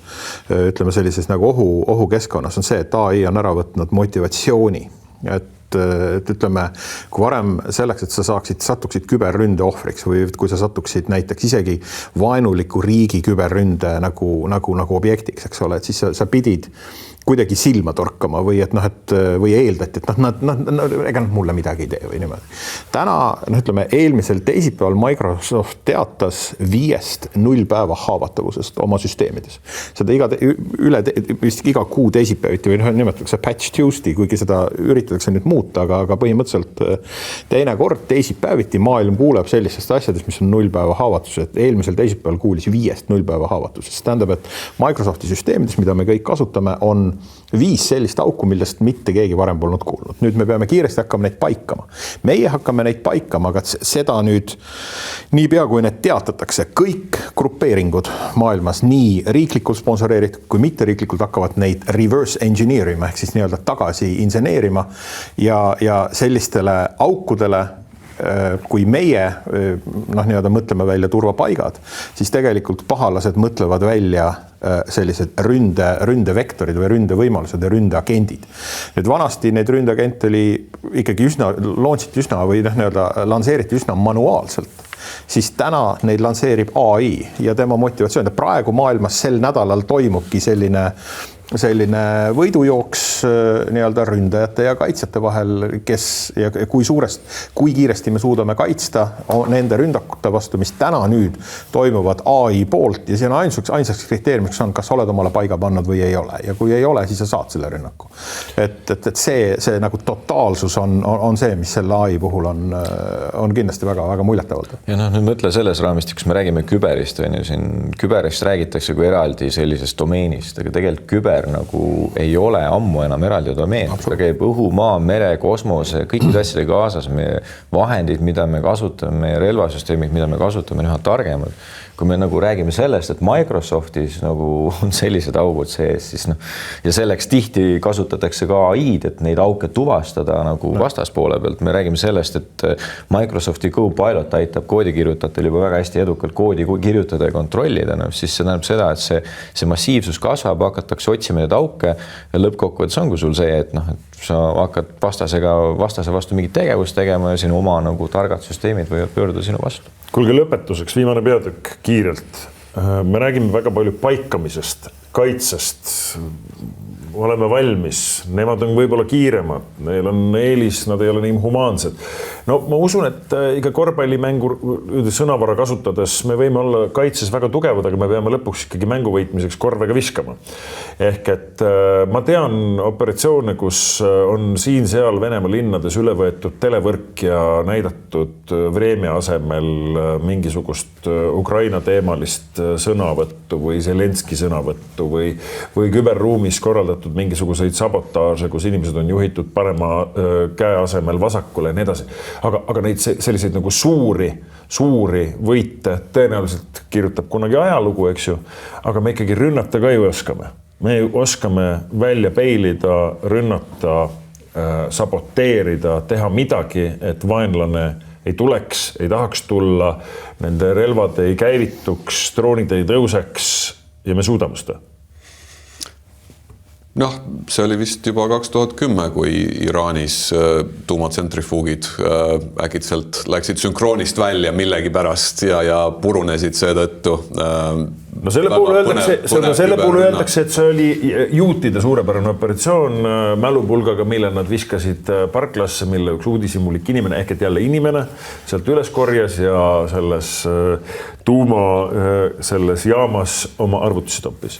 ütleme sellises nagu ohukeskkonnas on see, et AI on ära võtnud motivatsiooni, et ütleme, kui varem selleks, et sa satuksid küberründe ohvriks või kui sa satuksid näiteks isegi vaenuliku riigi küberründe nagu objektiks, eks ole, et siis sa pidid kuidagi silma torkama või või eeldati, et ega nad mulle midagi ei tee või niimoodi. Täna, ütleme, eelmisel teisipäeval Microsoft teatas 5 nullpäeva haavatavusest oma süsteemides. Seda iga kuu teisipäeviti või nimetatakse Patch Tuesday, kuigi seda üritatakse nüüd muuta, aga põhimõtteliselt teine kord teisipäeviti maailm kuuleb sellistest asjadest, mis on nullpäeva haavatused. Eelmisel teisipäeval kuulis 5 nullpäeva haavatusest. Tähendab, et Microsofti süsteemides, mida me kõik kasutame, on 5 sellist auku, millest mitte keegi varem polnud kuulnud. Nüüd me peame kiiresti hakkama neid paikama. Meie hakkame neid paikama, aga seda nüüd niipea, kui need teatatakse, kõik grupeeringud maailmas, nii riiklikult sponsoreeritud kui mitte riiklikult hakkavad neid reverse engineerima ehk siis nii-öelda tagasi inseneerima ja sellistele aukudele, kui meie nii-öelda mõtleme välja turvapaigad, siis tegelikult pahalased mõtlevad välja sellised ründevektorid või ründevõimalused ja ründeagendid. Nüüd vanasti neid ründeagente oli ikkagi launchiti või lanseeriti üsna manuaalselt, siis täna neid lanseerib AI ja tema motivatsioon. Praegu maailmas sel nädalal toimubki selline võidujooks nii-öelda ründajate ja kaitsjate vahel, kui kiiresti me suudame kaitsta nende ründakute vastu, mis täna nüüd toimuvad AI poolt ja see on ainsaks kriteeriumiks on, kas oled omale paiga pannud või ei ole ja kui ei ole, siis sa saad selle rünnaku. Et see nagu totaalsus on see, mis selle AI puhul on kindlasti väga, väga muljetavaldav. Ja nüüd mõtle selles raamistikus, me räägime küberist, siin küberist räägitakse kui eraldi sellisest domeenist, aga tegelikult küber nagu ei ole ammu enam eraldi domeen. Ta käib õhu, maa, mere, kosmose, kõikide asjade kaasas. Meie vahendid, mida me kasutame, meie relvasüsteemid, mida me kasutame, on üha targemad. Kui me nagu räägime sellest, et Microsoftis nagu on sellised augud sees, siis ja selleks tihti kasutatakse ka AI-d, et neid auke tuvastada nagu vastaspoole pealt. Me räägime sellest, et Microsofti Copilot aitab koodikirjutajatel juba väga hästi edukalt koodi kirjutada ja kontrollida, siis see tähendab seda, et see massiivsus kasvab, hakatakse otsima neid auke ja lõppkokkuvõttes ongi sul see, et sa hakkad vastase vastu mingit tegevust tegema ja sinu oma nagu targad süsteemid võivad pöörduda sinu vastu. Kuulge, lõpetuseks viimane peatükk kiirelt. Me räägime väga palju paikamisest, kaitsest. Oleme valmis, nemad on võib-olla kiiremad, neil on eelis, nad ei ole nii humaansed. No ma usun, et iga korvpallimängu sõnavara kasutades me võime olla kaitses väga tugevad, aga me peame lõpuks ikkagi mängu võitmiseks korvega viskama. Ehk et ma tean operatsioone, kus on siin-seal Venemaa linnades üle võetud televõrk ja näidatud Vremja asemel mingisugust Ukraina teemalist sõnavõttu või Zelenski sõnavõttu või küberruumis korraldatud mingisuguseid sabotaaže, kus inimesed on juhitud parema käe asemel vasakule ja nii edasi. Aga neid selliseid nagu suuri võite tõenäoliselt kirjutab kunagi ajalugu, eks ju, aga me ikkagi rünnata ka ju oskame. Me oskame välja peilida, rünnata, saboteerida, teha midagi, et vaenlane ei tuleks, ei tahaks tulla, nende relvad ei käivituks, droonid ei tõuseks ja me suudame seda. Noh, see oli vist juba 2010, kui Iraanis tuumatsentrifuugid äkitselt läksid sünkroonist välja millegi pärast ja purunesid seetõttu. No selle puhul öeldakse, et see oli juutide suurepärane operatsioon mälupulgaga, mille nad viskasid parklasse, mille üks uudishimulik inimene, ehk et jälle inimene sealt üles korjas ja selles jaamas oma arvutisse toppis.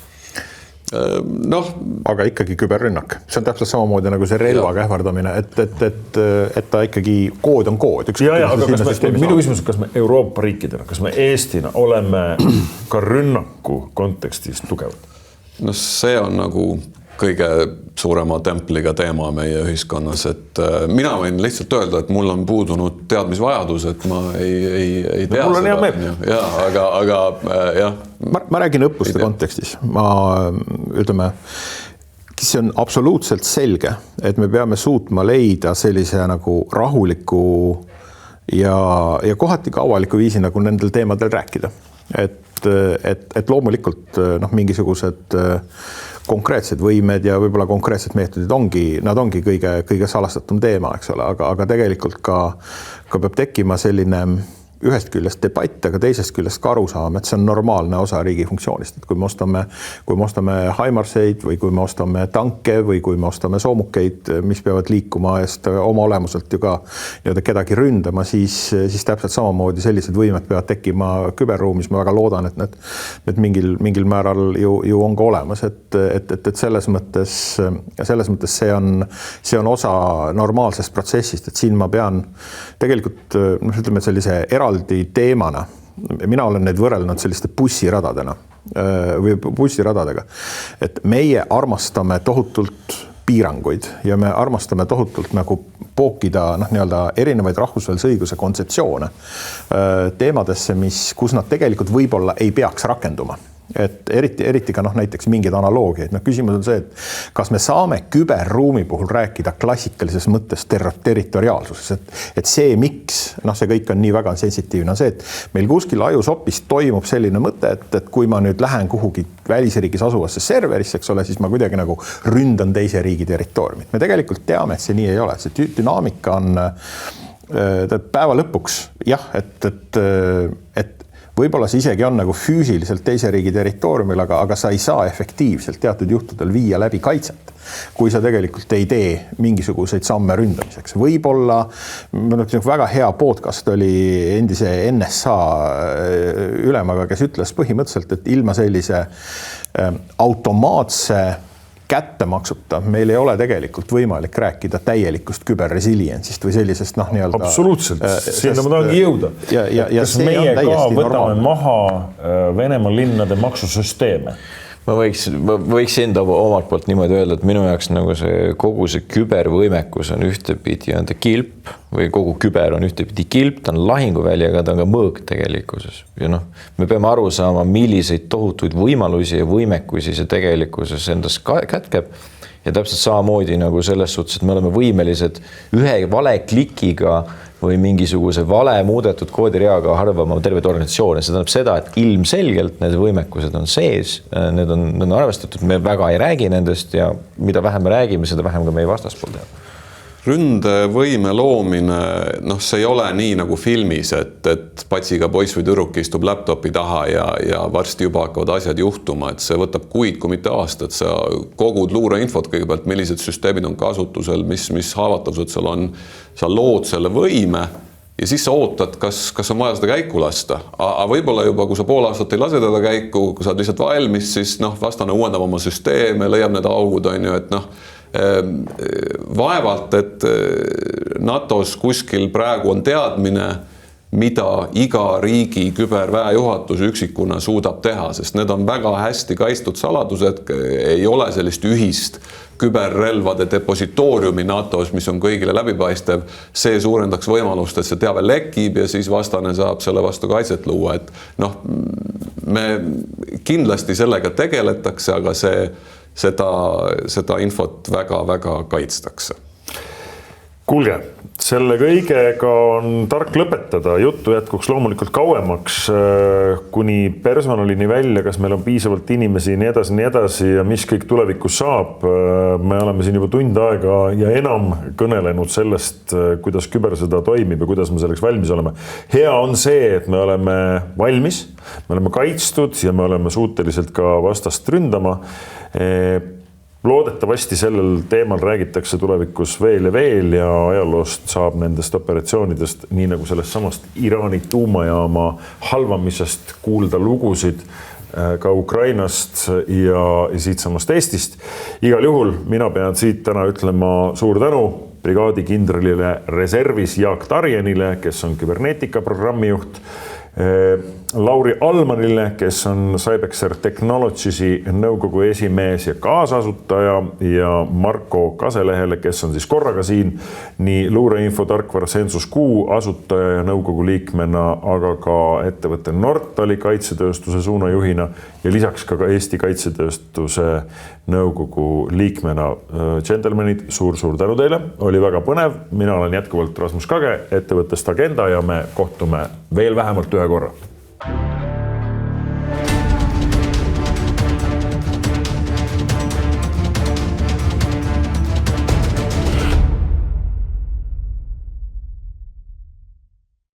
Noh, aga ikkagi küberrünnak. See on täpselt samamoodi nagu see relvaga ähvardamine, et ta ikkagi kood on kood. Aga minu küsimus, kas me Euroopa riikidena, kas me Eestina oleme ka rünnaku kontekstis tugevad? No see on nagu kõige suurema templiga teema meie ühiskonnas, et mina võin lihtsalt öelda, et mul on puudunud teadmisvajadus, et ma ei tea no, seda. Aga jah. Ma räägin õppuste kontekstis. See on absoluutselt selge, et me peame suutma leida sellise nagu rahuliku ja kohati ka avaliku viisi nagu nendel teemadel rääkida. Et loomulikult mingisugused konkreetsed võimed ja võib-olla konkreetsed meetodid nad ongi kõige salastatum teema, eks ole, aga tegelikult ka peab tekkima selline ühest küljest debatt, aga teisest küljest ka arusaam, et see on normaalne osa riigi funktsioonist, et kui me ostame Haimarseid või kui me ostame tanke või kui me ostame soomukeid, mis peavad liikuma eest oma olemuselt ju ka kedagi ründama, siis täpselt samamoodi sellised võimed peavad tekkima küberruumis. Ma väga loodan, et need mingil määral ju on ka olemas, et selles mõttes see on osa normaalsest protsessist, et siin ma pean tegelikult ütleme sellise eraldi teemana. Mina olen neid võrrelnud selliste bussiradadega, et meie armastame tohutult piiranguid ja me armastame tohutult nagu pookida erinevaid rahvusvahelise õiguse kontseptsioone teemadesse, kus nad tegelikult võib-olla ei peaks rakenduma. Et eriti ka näiteks mingid analoogiaid. Küsimus on see, et kas me saame küberruumi puhul rääkida klassikalises mõttes territoriaalsuses, et see miks, see kõik on nii väga sensitiivne, on see, et meil kuskil ajusopis toimub selline mõte, et kui ma nüüd lähen kuhugi välisriigis asuvasse serverisse, eks ole, siis ma kuidagi nagu ründan teise riigi territooriumit. Me tegelikult teame, et see nii ei ole. See dünaamika on päeva lõpuks, jah, et võib-olla see isegi on nagu füüsiliselt teise riigi territooriumil, aga sa ei saa efektiivselt teatud juhtudel viia läbi kaitset, kui sa tegelikult ei tee mingisuguseid samme ründamiseks. Võib-olla väga hea podcast oli endise NSA ülemaga, kes ütles põhimõtteliselt, et ilma sellise automaatse kättemaksuta meil ei ole tegelikult võimalik rääkida täielikust küberresilientsist või sellisest Absoluutselt, sinna ma tahangi jõuda. Kas meie ka võtame maha Venemaa linnade maksusüsteeme? Ma võiks enda omalt poolt niimoodi öelda, et minu jaoks nagu kogu see kübervõimekus on ühtepidi on ta kilp või kogu küber on ühtepidi kilp, ta on lahinguväli, aga ta on ka mõõk tegelikkuses. Ja me peame aru saama, milliseid tohutuid võimalusi ja võimekusi see tegelikkuses endas kätkeb. Ja täpselt samamoodi nagu selles suhtes, et me oleme võimelised ühe vale klikiga või mingisuguse vale muudetud koodireaga harvama tervet organisatsioone. See tähendab seda, et ilmselgelt need võimekused on sees, need on arvestatud, me väga ei räägi nendest ja mida vähem me räägime, seda vähem ka meie vastaspool teha. Ründevõime loomine, see ei ole nii nagu filmis, et patsiga poiss või tüdruk istub laptopi taha ja varsti juba hakkavad asjad juhtuma, et see võtab kuid, kui mitte aastat. Sa kogud luureinfot kõigepealt, millised süsteemid on kasutusel, mis haavatavused seal on, sa lood selle võime ja siis sa ootad, kas on vaja seda käiku lasta. Aga võib-olla juba, kui sa pool aastat ei lase teda käiku, kui sa oled lihtsalt valmis, siis vastane uuendab oma süsteeme, leiab need augud, et vaevalt, et NATOs kuskil praegu on teadmine, mida iga riigi küberväejuhatus üksikuna suudab teha, sest need on väga hästi kaitstud saladused, ei ole sellist ühist küberrelvade depositooriumi NATOs, mis on kõigile läbipaistev. See suurendaks võimalust, et see teave lekib ja siis vastane saab selle vastu kaitset luua. Et me kindlasti sellega tegeletakse, aga seda infot väga-väga kaitstakse. Kuulge, selle kõigega on tark lõpetada, juttu jätkuks loomulikult kauemaks kuni personalini välja, kas meil on piisavalt inimesi nii edasi ja mis kõik tulevikus saab. Me oleme siin juba tund aega ja enam kõnelenud sellest, kuidas kübersõda toimib ja kuidas me selleks valmis oleme. Hea on see, et me oleme valmis, me oleme kaitstud ja me oleme suuteliselt ka vastast ründama. Loodetavasti sellel teemal räägitakse tulevikus veel ja ajaloost saab nendest operatsioonidest, nii nagu sellest samast Iraani tuumajaama halvamisest kuulda lugusid ka Ukrainast ja siit samast Eestist. Igal juhul mina pean siit täna ütlema suur tänu brigaadikindralile reservis Jaak Tarjenile, kes on küberneetika programmijuht, Lauri Almanile, kes on Cybexer Technologiesi nõukogu esimees ja kaasasutaja ja Marko Kaselehele, kes on siis korraga siin nii luureinfo tarkvara Sensus Q asutaja ja nõukogu liikmena, aga ka ettevõtte Nortali kaitsetööstuse suunajuhina ja lisaks ka Eesti kaitsetööstuse nõukogu liikmena. Gentlemanid, suur tänu teile, oli väga põnev. Mina olen jätkuvalt Rasmus Kage ettevõttest Agenda ja me kohtume veel vähemalt ühe korra.